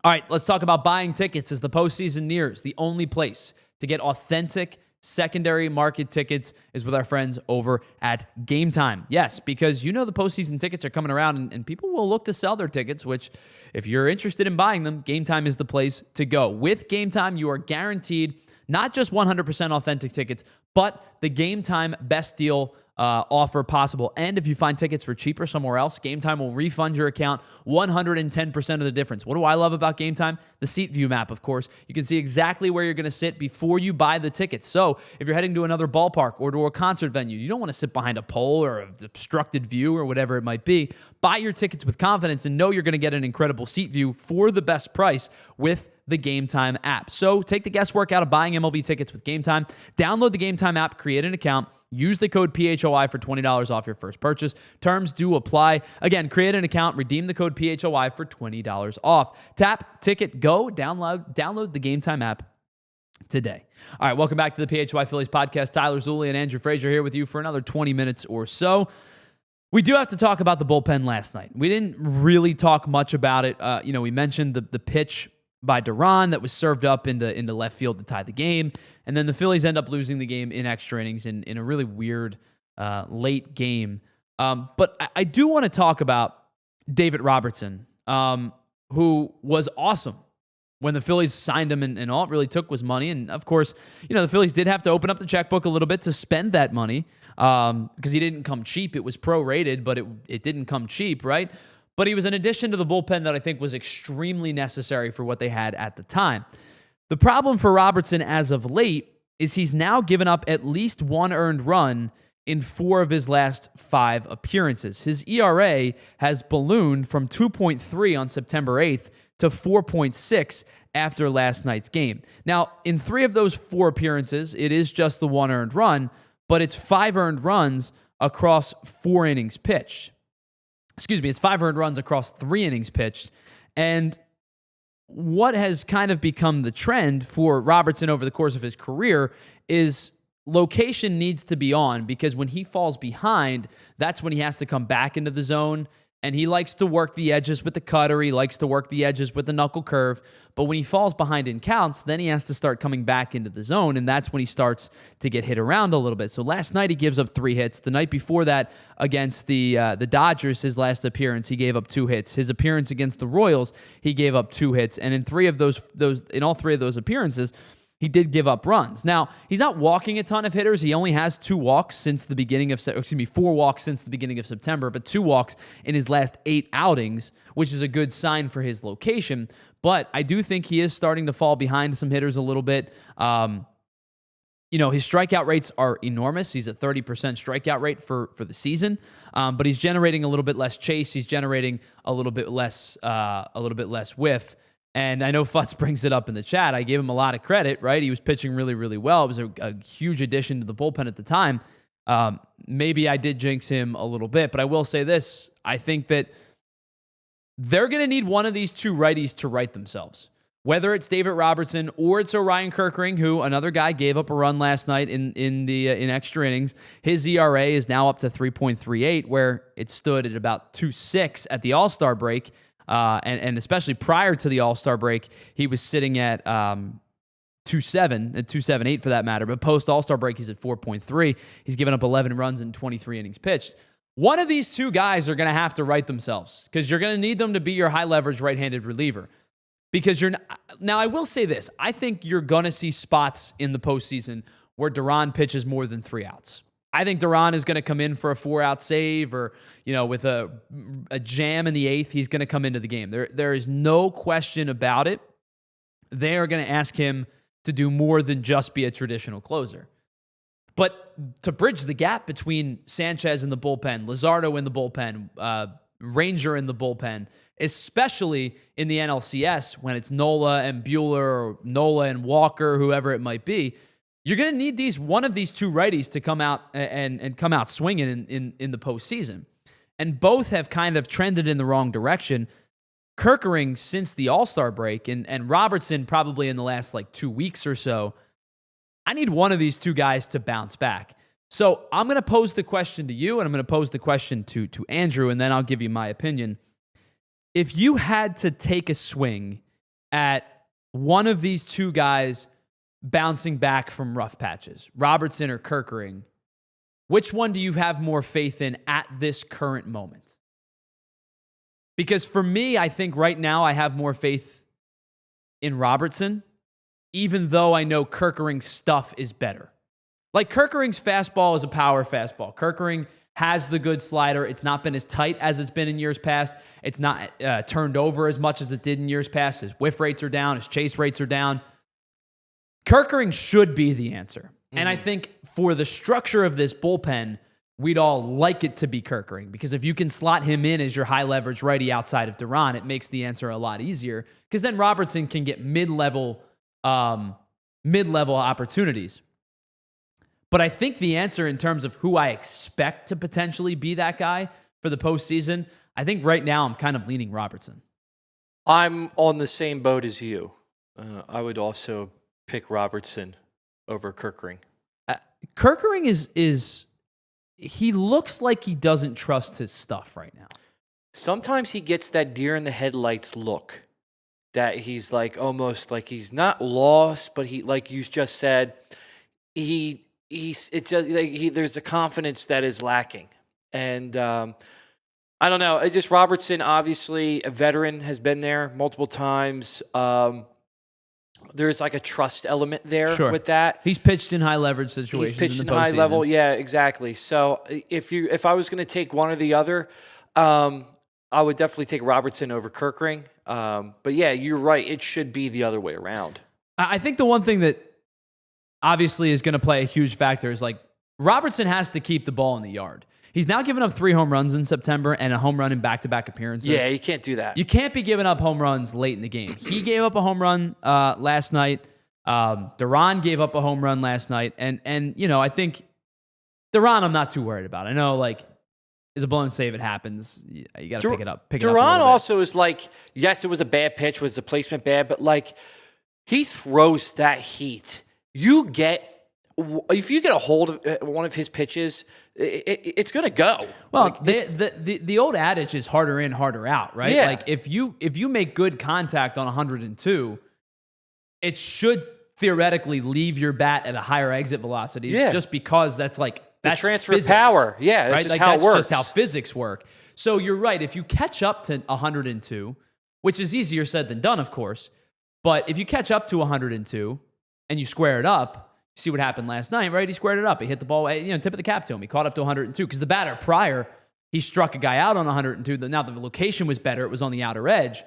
All right, let's talk about buying tickets as the postseason nears. The only place to get authentic secondary market tickets is with our friends over at Game Time. Yes, because you know the postseason tickets are coming around, and people will look to sell their tickets, which if you're interested in buying them, Game Time is the place to go. With Game Time, you are guaranteed not just 100% authentic tickets, but the Game Time best deal offer possible. And if you find tickets for cheaper somewhere else, Game Time will refund your account 110% of the difference. What do I love about Game Time? The Seat View map, of course. You can see exactly where you're going to sit before you buy the tickets. So if you're heading to another ballpark or to a concert venue, you don't want to sit behind a pole or an obstructed view or whatever it might be. Buy your tickets with confidence and know you're going to get an incredible seat view for the best price with the Game Time app. So take the guesswork out of buying MLB tickets with Game Time. Download the Game Time app, create an account, use the code PHLY for $20 off your first purchase. Terms do apply. Again, create an account, redeem the code PHLY for $20 off. Tap, ticket, go, download the Game Time app today. All right, welcome back to the PHLY Phillies podcast. Tyler Zulli and Andrew Frazier here with you for another 20 minutes or so. We do have to talk about the bullpen last night. We didn't really talk much about it. We mentioned the pitch by Duran that was served up into left field to tie the game. And then the Phillies end up losing the game in extra innings in a really weird late game. But I do want to talk about David Robertson, who was awesome when the Phillies signed him, and all it really took was money. And of course, the Phillies did have to open up the checkbook a little bit to spend that money because he didn't come cheap. It was prorated, but it didn't come cheap, right? But he was an addition to the bullpen that I think was extremely necessary for what they had at the time. The problem for Robertson as of late is he's now given up at least one earned run in 4 of his last 5 appearances. His ERA has ballooned from 2.3 on September 8th to 4.6 after last night's game. Now, in 3 of those 4 appearances, it is just the 1 earned run, but it's 5 earned runs across 4 innings pitched. Excuse me, it's 5 earned runs across 3 innings pitched. And what has kind of become the trend for Robertson over the course of his career is location needs to be on, because when he falls behind, that's when he has to come back into the zone. And he likes to work the edges with the cutter. He likes to work the edges with the knuckle curve. But when he falls behind in counts, then he has to start coming back into the zone. And that's when he starts to get hit around a little bit. So last night he gives up 3 hits. The night before that against the Dodgers, his last appearance, he gave up 2 hits. His appearance against the Royals, he gave up 2 hits. And in all 3 of those appearances, he did give up runs. Now, he's not walking a ton of hitters. He only has 2 walks since the beginning of, 4 walks since the beginning of September, but 2 walks in his last 8 outings, which is a good sign for his location. But I do think he is starting to fall behind some hitters a little bit. His strikeout rates are enormous. He's at 30% strikeout rate for the season, but he's generating a little bit less chase. He's generating a little bit less whiff. And I know Futz brings it up in the chat. I gave him a lot of credit, right? He was pitching really, really well. It was a huge addition to the bullpen at the time. Maybe I did jinx him a little bit, but I will say this. I think that they're going to need one of these 2 righties to right themselves. Whether it's David Robertson or it's Orion Kerkering, who another guy gave up a run last night in extra innings. His ERA is now up to 3.38, where it stood at about 2.6 at the All-Star break. And especially prior to the All-Star break, he was sitting at 2.7, at 2.78 for that matter. But post All-Star break, he's at 4.3. He's given up 11 runs in 23 innings pitched. One of these 2 guys are going to have to right themselves, because you're going to need them to be your high-leverage right-handed reliever. Because now, I will say this. I think you're going to see spots in the postseason where Duran pitches more than 3 outs. I think Duran is going to come in for a 4-out save, or, with a jam in the 8th, he's going to come into the game. There is no question about it. They are going to ask him to do more than just be a traditional closer. But to bridge the gap between Sanchez in the bullpen, Luzardo in the bullpen, Ranger in the bullpen, especially in the NLCS when it's Nola and Buehler, or Nola and Walker, whoever it might be, you're going to need one of these 2 righties to come out and come out swinging in the postseason. And both have kind of trended in the wrong direction. Kerkering since the All-Star break, and Robertson probably in the last 2 weeks or so. I need one of these 2 guys to bounce back. So I'm going to pose the question to you, and I'm going to pose the question to Andrew, and then I'll give you my opinion. If you had to take a swing at one of these 2 guys bouncing back from rough patches, Robertson or Kerkering, which one do you have more faith in at this current moment? Because for me, I think right now I have more faith in Robertson, even though I know Kerkering's stuff is better. Kerkering's fastball is a power fastball. Kerkering has the good slider. It's not been as tight as it's been in years past. It's not turned over as much as it did in years past. His whiff rates are down. His chase rates are down. Kerkering should be the answer. And I think for the structure of this bullpen, we'd all like it to be Kerkering, because if you can slot him in as your high leverage righty outside of Duran, it makes the answer a lot easier, because then Robertson can get mid-level opportunities. But I think the answer in terms of who I expect to potentially be that guy for the postseason, I think right now I'm kind of leaning Robertson. I'm on the same boat as you. I would also pick Robertson over Kerkering. Kerkering is he looks like he doesn't trust his stuff right now. Sometimes he gets that deer in the headlights look, that he's almost like he's not lost, but he, like you just said, there's a confidence that is lacking. And I don't know. Robertson, obviously a veteran, has been there multiple times. There's a trust element there with that. He's pitched in high leverage situations. He's pitched in high level. Yeah, exactly. So if I was going to take one or the other, I would definitely take Robertson over Kerkering. But yeah, you're right. It should be the other way around. I think the one thing that obviously is going to play a huge factor is like Robertson has to keep the ball in the yard. He's now given up 3 home runs in September and a home run in back-to-back appearances. Yeah, you can't do that. You can't be giving up home runs late in the game. He gave up a home run last night. Duran gave up a home run last night. And I think Duran I'm not too worried about. I know, like, is a blown save. It happens. You got to pick it up. Duran also is like, yes, it was a bad pitch. Was the placement bad? But, like, he throws that heat. If you get a hold of one of his pitches, it's going to go. Well, the old adage is harder in, harder out, right? Yeah. Like if you make good contact on 102, it should theoretically leave your bat at a higher exit velocity. Yeah. Just because that's the transfer physics, power. Yeah, that's right? just how it works. That's just how physics work. So you're right. If you catch up to 102, which is easier said than done, of course, but if you catch up to 102 and you square it up. See what happened last night, right? He squared it up. He hit the ball, tip of the cap to him. He caught up to 102 because the batter prior, he struck a guy out on 102. Now the location was better. It was on the outer edge,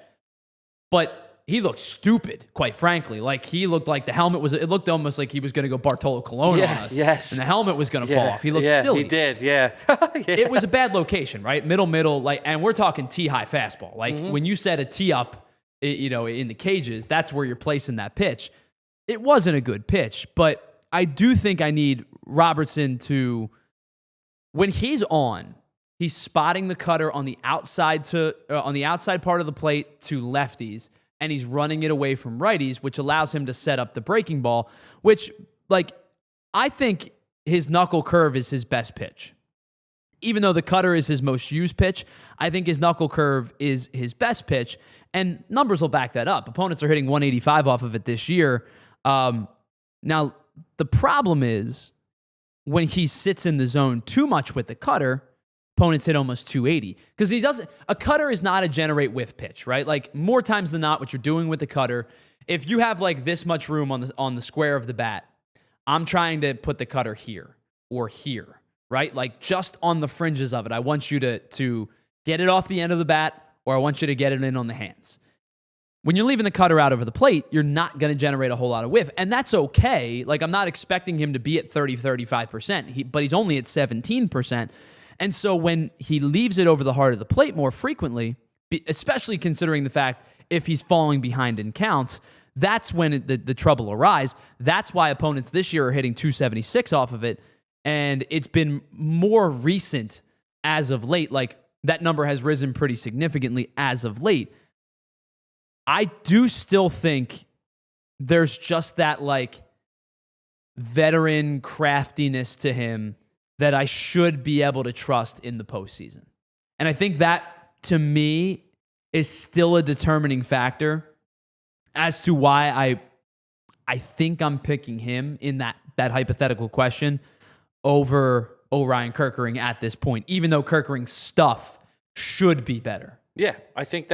but he looked stupid, quite frankly. Like he looked like the helmet it looked almost like he was going to go Bartolo Colon on us. Yes. And the helmet was going to fall off. He looked silly. He did, yeah. It was a bad location, right? Middle, like, and we're talking tee-high fastball. Like when you set a tee up, in the cages, that's where you're placing that pitch. It wasn't a good pitch, but I do think I need Robertson to, when he's on, he's spotting the cutter on the outside part of the plate to lefties, and he's running it away from righties, which allows him to set up the breaking ball, which, like, I think his knuckle curve is his best pitch. Even though the cutter is his most used pitch, I think his knuckle curve is his best pitch, and numbers will back that up. Opponents are hitting 185 off of it this year. Now, the problem is when he sits in the zone too much with the cutter, opponents hit almost 280. Because a cutter is not a generate whiff pitch, right? Like more times than not, what you're doing with the cutter, if you have like this much room on the square of the bat, I'm trying to put the cutter here or here, right? Like just on the fringes of it. I want you to get it off the end of the bat, or I want you to get it in on the hands. When you're leaving the cutter out over the plate, you're not going to generate a whole lot of whiff. And that's okay. Like, I'm not expecting him to be at 35%, but he's only at 17%. And so when he leaves it over the heart of the plate more frequently, especially considering the fact if he's falling behind in counts, that's when the trouble arises. That's why opponents this year are hitting 276 off of it. And it's been more recent as of late. Like, that number has risen pretty significantly as of late. I do still think there's just that like veteran craftiness to him that I should be able to trust in the postseason. And I think that to me is still a determining factor as to why I think I'm picking him in that hypothetical question over Orion Kerkering at this point, even though Kerkering's stuff should be better. Yeah, I think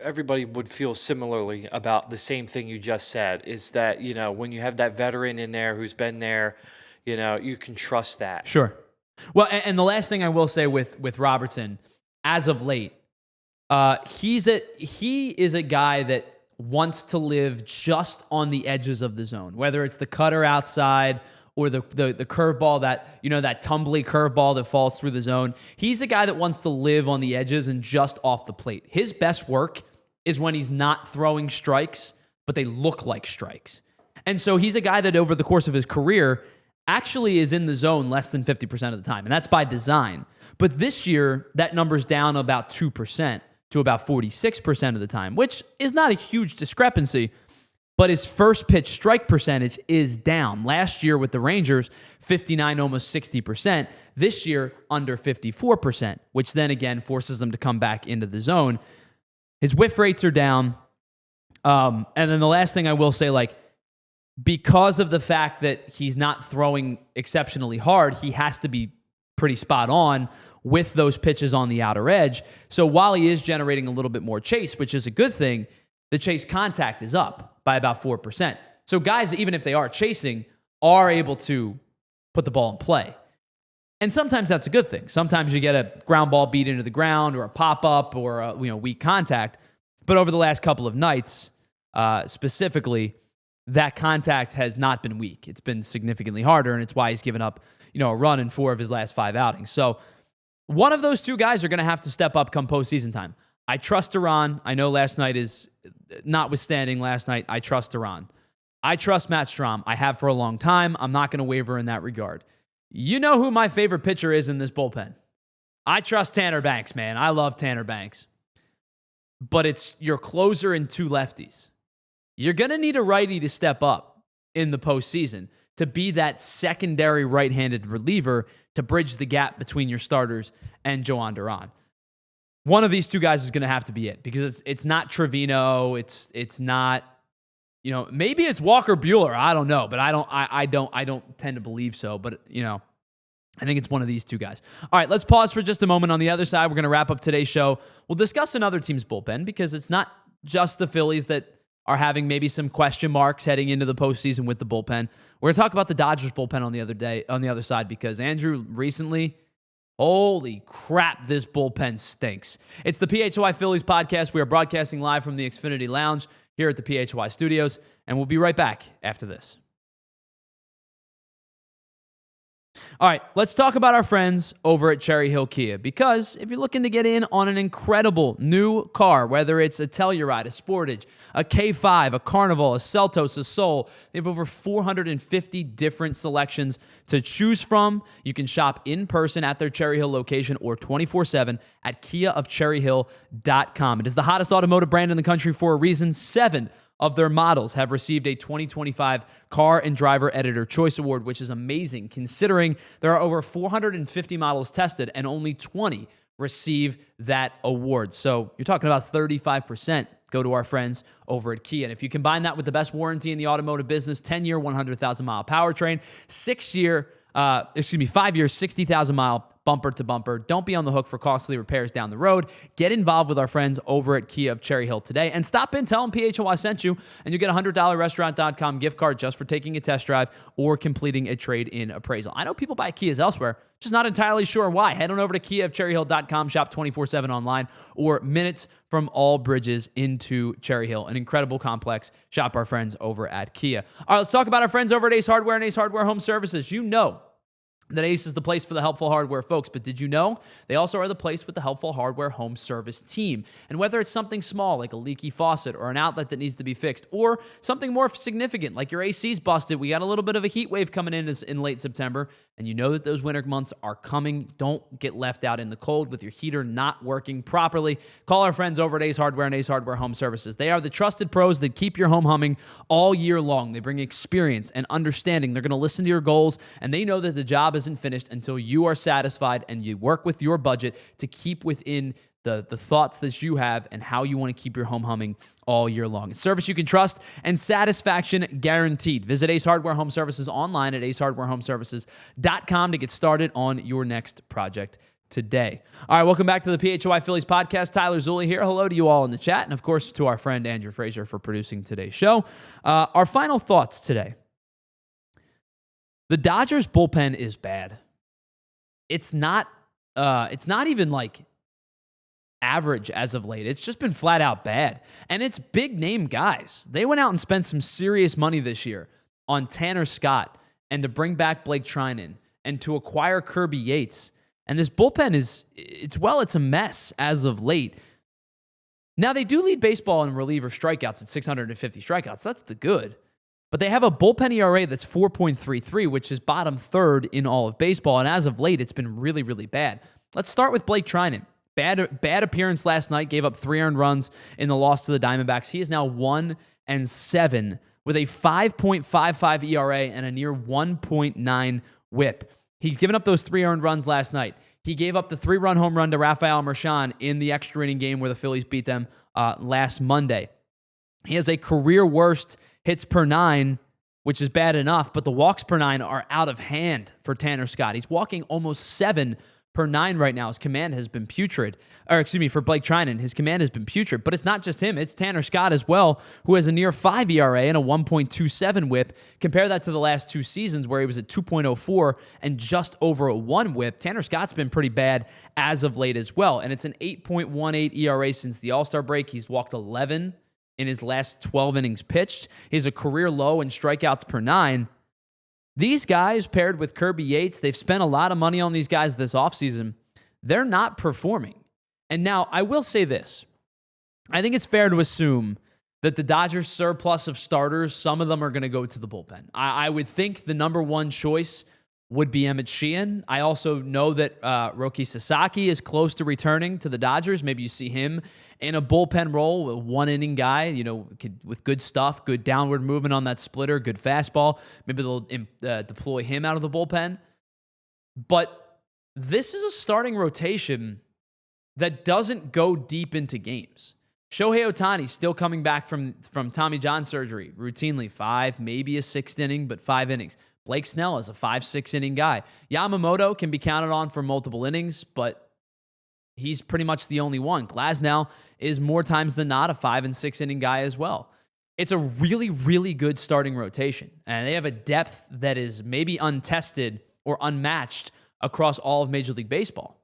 everybody would feel similarly about the same thing you just said, is that, when you have that veteran in there who's been there, you can trust that. Sure. Well, and the last thing I will say with Robertson, as of late, he is a guy that wants to live just on the edges of the zone, whether it's the cutter outside or the curveball that tumbly curveball that falls through the zone. He's a guy that wants to live on the edges and just off the plate. His best work is when he's not throwing strikes, but they look like strikes. And so he's a guy that over the course of his career actually is in the zone less than 50% of the time, and that's by design. But this year, that number's down about 2% to about 46% of the time, which is not a huge discrepancy. But his first pitch strike percentage is down. Last year with the Rangers, 59, almost 60%. This year, under 54%, which then again forces them to come back into the zone. His whiff rates are down. And then the last thing I will say, like, because of the fact that he's not throwing exceptionally hard, he has to be pretty spot on with those pitches on the outer edge. So while he is generating a little bit more chase, which is a good thing, the chase contact is up by about 4%. So guys, even if they are chasing, are able to put the ball in play. And sometimes that's a good thing. Sometimes you get a ground ball beat into the ground or a pop-up or a weak contact. But over the last couple of nights, specifically, that contact has not been weak. It's been significantly harder, and it's why he's given up, a run in 4 of his last 5 outings. So one of those two guys are going to have to step up come postseason time. I trust Duran. I know last night is notwithstanding last night. I trust Duran. I trust Matt Strahm. I have for a long time. I'm not going to waver in that regard. You know who my favorite pitcher is in this bullpen? I trust Tanner Banks, man. I love Tanner Banks. But it's your closer and 2 lefties. You're going to need a righty to step up in the postseason to be that secondary right-handed reliever to bridge the gap between your starters and Jhoan Duran. One of these two guys is going to have to be it because it's not Trevino. It's not, maybe it's Walker Buehler. I don't know, but I don't tend to believe so. But I think it's one of these two guys. All right, let's pause for just a moment. On the other side, we're going to wrap up today's show. We'll discuss another team's bullpen because it's not just the Phillies that are having maybe some question marks heading into the postseason with the bullpen. We're going to talk about the Dodgers bullpen on the other side because Andrew recently, holy crap, this bullpen stinks. It's the PHLY Phillies podcast. We are broadcasting live from the Xfinity Lounge here at the PHLY studios, and we'll be right back after this. All right, let's talk about our friends over at Cherry Hill Kia, because if you're looking to get in on an incredible new car, whether it's a Telluride, a Sportage, a K5, a Carnival, a Seltos, a Soul, they have over 450 different selections to choose from. You can shop in person at their Cherry Hill location or 24/7 at kiaofcherryhill.com. It is the hottest automotive brand in the country for a reason. 7 of their models have received a 2025 Car and Driver Editor Choice Award, which is amazing considering there are over 450 models tested and only 20 receive that award. So you're talking about 35% go to our friends over at Kia. And if you combine that with the best warranty in the automotive business, 10-year, 100,000-mile powertrain, 5-year, 60,000-mile bumper to bumper. Don't be on the hook for costly repairs down the road. Get involved with our friends over at Kia of Cherry Hill today and stop in, tell them PHLY sent you, and you get a $100 restaurant.com gift card just for taking a test drive or completing a trade-in appraisal. I know people buy Kias elsewhere, just not entirely sure why. Head on over to kiaofcherryhill.com, shop 24/7 online, or minutes from all bridges into Cherry Hill, an incredible complex. Shop our friends over at Kia. All right, let's talk about our friends over at Ace Hardware and Ace Hardware Home Services. You know that Ace is the place for the helpful hardware folks, but did you know they also are the place with the helpful hardware home service team? And whether it's something small like a leaky faucet or an outlet that needs to be fixed, or something more significant like your AC's busted, we got a little bit of a heat wave coming in late September, and you know that those winter months are coming. Don't get left out in the cold with your heater not working properly. Call our friends over at Ace Hardware and Ace Hardware Home Services. They are the trusted pros that keep your home humming all year long. They bring experience and understanding. They're going to listen to your goals, and they know that the job isn't finished until you are satisfied, and you work with your budget to keep within the thoughts that you have and how you want to keep your home humming all year long. It's service you can trust and satisfaction guaranteed. Visit Ace Hardware Home Services online at acehardwarehomeservices.com to get started on your next project today. All right, welcome back to the PHLY Phillies podcast. Tyler Zulli here. Hello to you all in the chat, and of course to our friend Andrew Frazier for producing today's show. Our final thoughts today. The Dodgers bullpen is bad. It's not even like average as of late. It's just been flat out bad. And it's big name guys. They went out and spent some serious money this year on Tanner Scott and to bring back Blake Trinan and to acquire Kirby Yates. And this bullpen it's a mess as of late. Now they do lead baseball in reliever strikeouts at 650 strikeouts. That's the good. But they have a bullpen ERA that's 4.33, which is bottom third in all of baseball. And as of late, it's been really, really bad. Let's start with Blake Trinan. Bad appearance last night, gave up 3 earned runs in the loss to the Diamondbacks. He is now 1-7 with a 5.55 ERA and a near 1.9 whip. He's given up those 3 earned runs last night. He gave up the 3-run home run to Rafael Marchand in the extra inning game where the Phillies beat them last Monday. He has a career worst hits per 9, which is bad enough, but the walks per 9 are out of hand for Tanner Scott. He's walking almost 7 per 9 right now. His command has been putrid. For Blake Trinan, his command has been putrid. But it's not just him. It's Tanner Scott as well, who has a near 5 ERA and a 1.27 whip. Compare that to the last 2 seasons where he was at 2.04 and just over a 1 whip. Tanner Scott's been pretty bad as of late as well. And it's an 8.18 ERA since the All-Star break. He's walked 11 in his last 12 innings pitched. He has a career low in strikeouts per 9. These guys, paired with Kirby Yates, they've spent a lot of money on these guys this offseason. They're not performing. And now, I will say this. I think it's fair to assume that the Dodgers' surplus of starters, some of them are going to go to the bullpen. I would think the number one choice would be Emmett Sheehan. I also know that Roki Sasaki is close to returning to the Dodgers. Maybe you see him in a bullpen role, a one-inning guy, with good stuff, good downward movement on that splitter, good fastball. Maybe they'll deploy him out of the bullpen. But this is a starting rotation that doesn't go deep into games. Shohei Ohtani still coming back from Tommy John surgery, routinely 5, maybe a 6th inning, but 5 innings. Blake Snell is a 5-6 inning guy. Yamamoto can be counted on for multiple innings, but he's pretty much the only one. Glasnow is more times than not a 5 and 6 inning guy as well. It's a really, really good starting rotation, and they have a depth that is maybe untested or unmatched across all of Major League Baseball.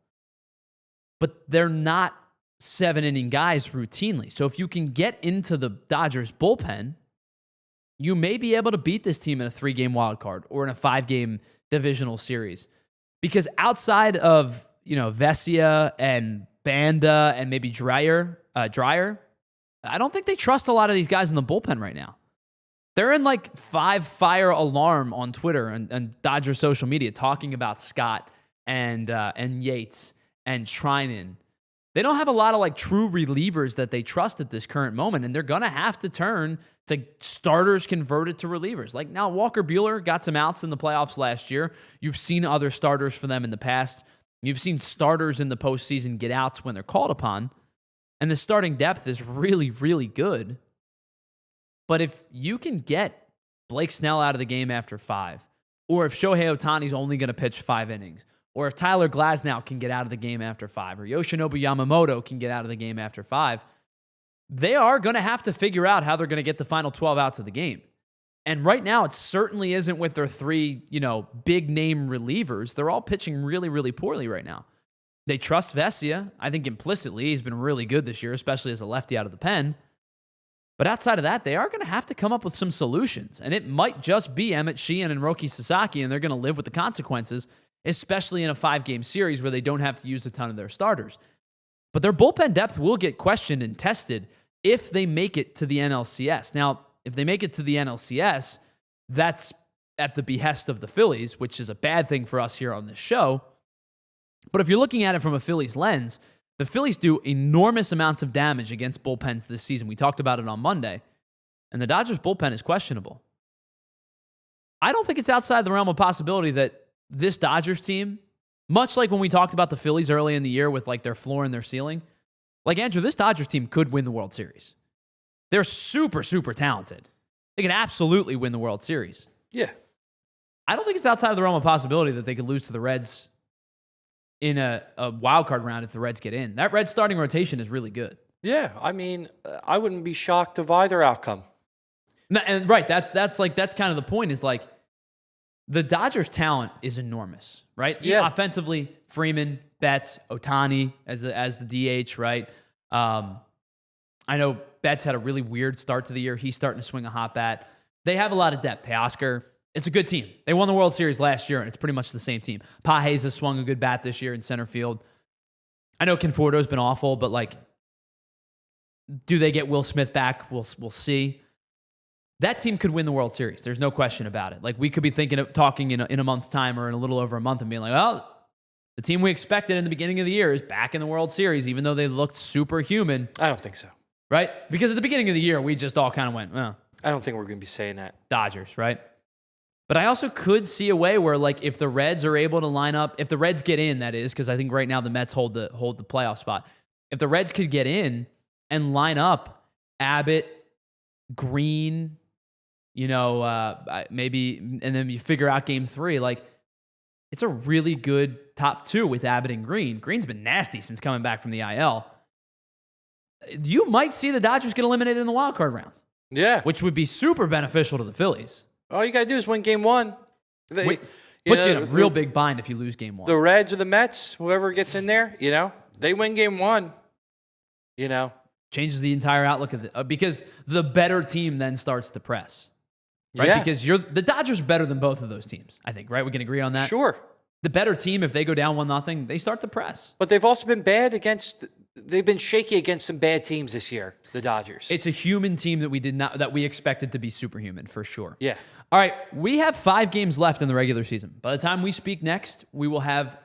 But they're not 7-inning guys routinely. So if you can get into the Dodgers bullpen, you may be able to beat this team in a 3-game wild card or in a 5-game divisional series. Because outside of, Vesia and Banda and maybe Dreyer, I don't think they trust a lot of these guys in the bullpen right now. They're in 5-fire alarm on Twitter and Dodger social media talking about Scott and Yates and Trinan. They don't have a lot of true relievers that they trust at this current moment, and they're going to have to turn to starters converted to relievers. Now, Walker Buehler got some outs in the playoffs last year. You've seen other starters for them in the past. You've seen starters in the postseason get outs when they're called upon, and the starting depth is really, really good. But if you can get Blake Snell out of the game after 5, or if Shohei Ohtani's only going to pitch 5 innings, or if Tyler Glasnow can get out of the game after 5, or Yoshinobu Yamamoto can get out of the game after 5, they are going to have to figure out how they're going to get the final 12 outs of the game. And right now, it certainly isn't with their 3, big-name relievers. They're all pitching really, really poorly right now. They trust Vesia. I think implicitly he's been really good this year, especially as a lefty out of the pen. But outside of that, they are going to have to come up with some solutions. And it might just be Emmett Sheehan and Roki Sasaki, and they're going to live with the consequences, especially in a 5-game series where they don't have to use a ton of their starters. But their bullpen depth will get questioned and tested if they make it to the NLCS. Now, if they make it to the NLCS, that's at the behest of the Phillies, which is a bad thing for us here on this show. But if you're looking at it from a Phillies lens, the Phillies do enormous amounts of damage against bullpens this season. We talked about it on Monday. And the Dodgers bullpen is questionable. I don't think it's outside the realm of possibility that this Dodgers team, much like when we talked about the Phillies early in the year with their floor and their ceiling, Andrew, this Dodgers team could win the World Series. They're super, super talented. They can absolutely win the World Series. Yeah. I don't think it's outside of the realm of possibility that they could lose to the Reds in a wild card round if the Reds get in. That Reds starting rotation is really good. Yeah, I wouldn't be shocked of either outcome. And right, that's kind of the point is the Dodgers' talent is enormous, right? Yeah. Offensively, Freeman, Betts, Ohtani as the DH, right? I know Betts had a really weird start to the year. He's starting to swing a hot bat. They have a lot of depth. Teoscar, it's a good team. They won the World Series last year, and it's pretty much the same team. Pages has swung a good bat this year in center field. I know Conforto's been awful, but do they get Will Smith back? We'll see. That team could win the World Series. There's no question about it. We could be talking in a month's time or in a little over a month and being well, the team we expected in the beginning of the year is back in the World Series, even though they looked superhuman. I don't think so. Right? Because at the beginning of the year, we just all kind of went, well. I don't think we're going to be saying that. Dodgers, right? But I also could see a way where, if the Reds are able to line up, if the Reds get in, that is, because I think right now the Mets hold the playoff spot. If the Reds could get in and line up Abbott, Green, maybe, and then you figure out game 3, it's a really good top 2 with Abbott and Green. Green's been nasty since coming back from the IL. You might see the Dodgers get eliminated in the wild card round. Yeah. Which would be super beneficial to the Phillies. All you got to do is win game 1. Puts you in a real big bind if you lose game 1. The Reds or the Mets, whoever gets in there, they win game 1. Changes the entire outlook of because the better team then starts to press. Right? Yeah. Because the Dodgers are better than both of those teams, I think, right? We can agree on that? Sure. The better team, if they go down 1-0, they start to press. But they've also been they've been shaky against some bad teams this year, the Dodgers. It's a human team that we expected to be superhuman, for sure. Yeah. All right, we have 5 games left in the regular season. By the time we speak next, we will have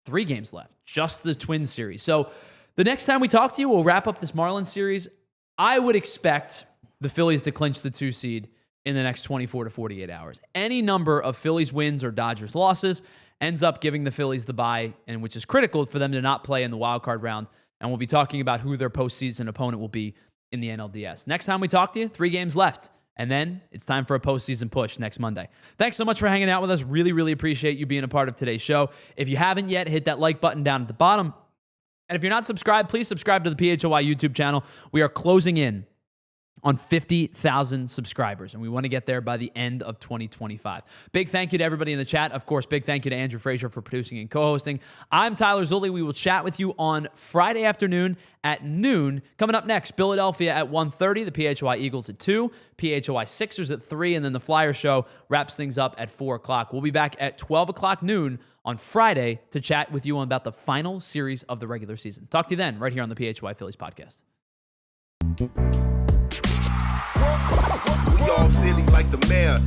3 games left, just the Twins series. So the next time we talk to you, we'll wrap up this Marlins series. I would expect the Phillies to clinch the 2 seed in the next 24 to 48 hours. Any number of Phillies wins or Dodgers losses ends up giving the Phillies the bye, and which is critical for them to not play in the wild card round. And we'll be talking about who their postseason opponent will be in the NLDS. Next time we talk to you, 3 games left. And then it's time for a postseason push next Monday. Thanks so much for hanging out with us. Really, really appreciate you being a part of today's show. If you haven't yet, hit that like button down at the bottom. And if you're not subscribed, please subscribe to the PHLY YouTube channel. We are closing in on 50,000 subscribers, and we want to get there by the end of 2025. Big thank you to everybody in the chat. Of course, big thank you to Andrew Frazier for producing and co-hosting. I'm Tyler Zulli. We will chat with you on Friday afternoon at noon. Coming up next, Philadelphia at 1:30, the PHLY Eagles at 2, PHLY Sixers at 3, and then the Flyer Show wraps things up at 4 o'clock. We'll be back at 12 o'clock noon on Friday to chat with you about the final series of the regular season. Talk to you then, right here on the PHLY Phillies podcast. We all silly like the mayor.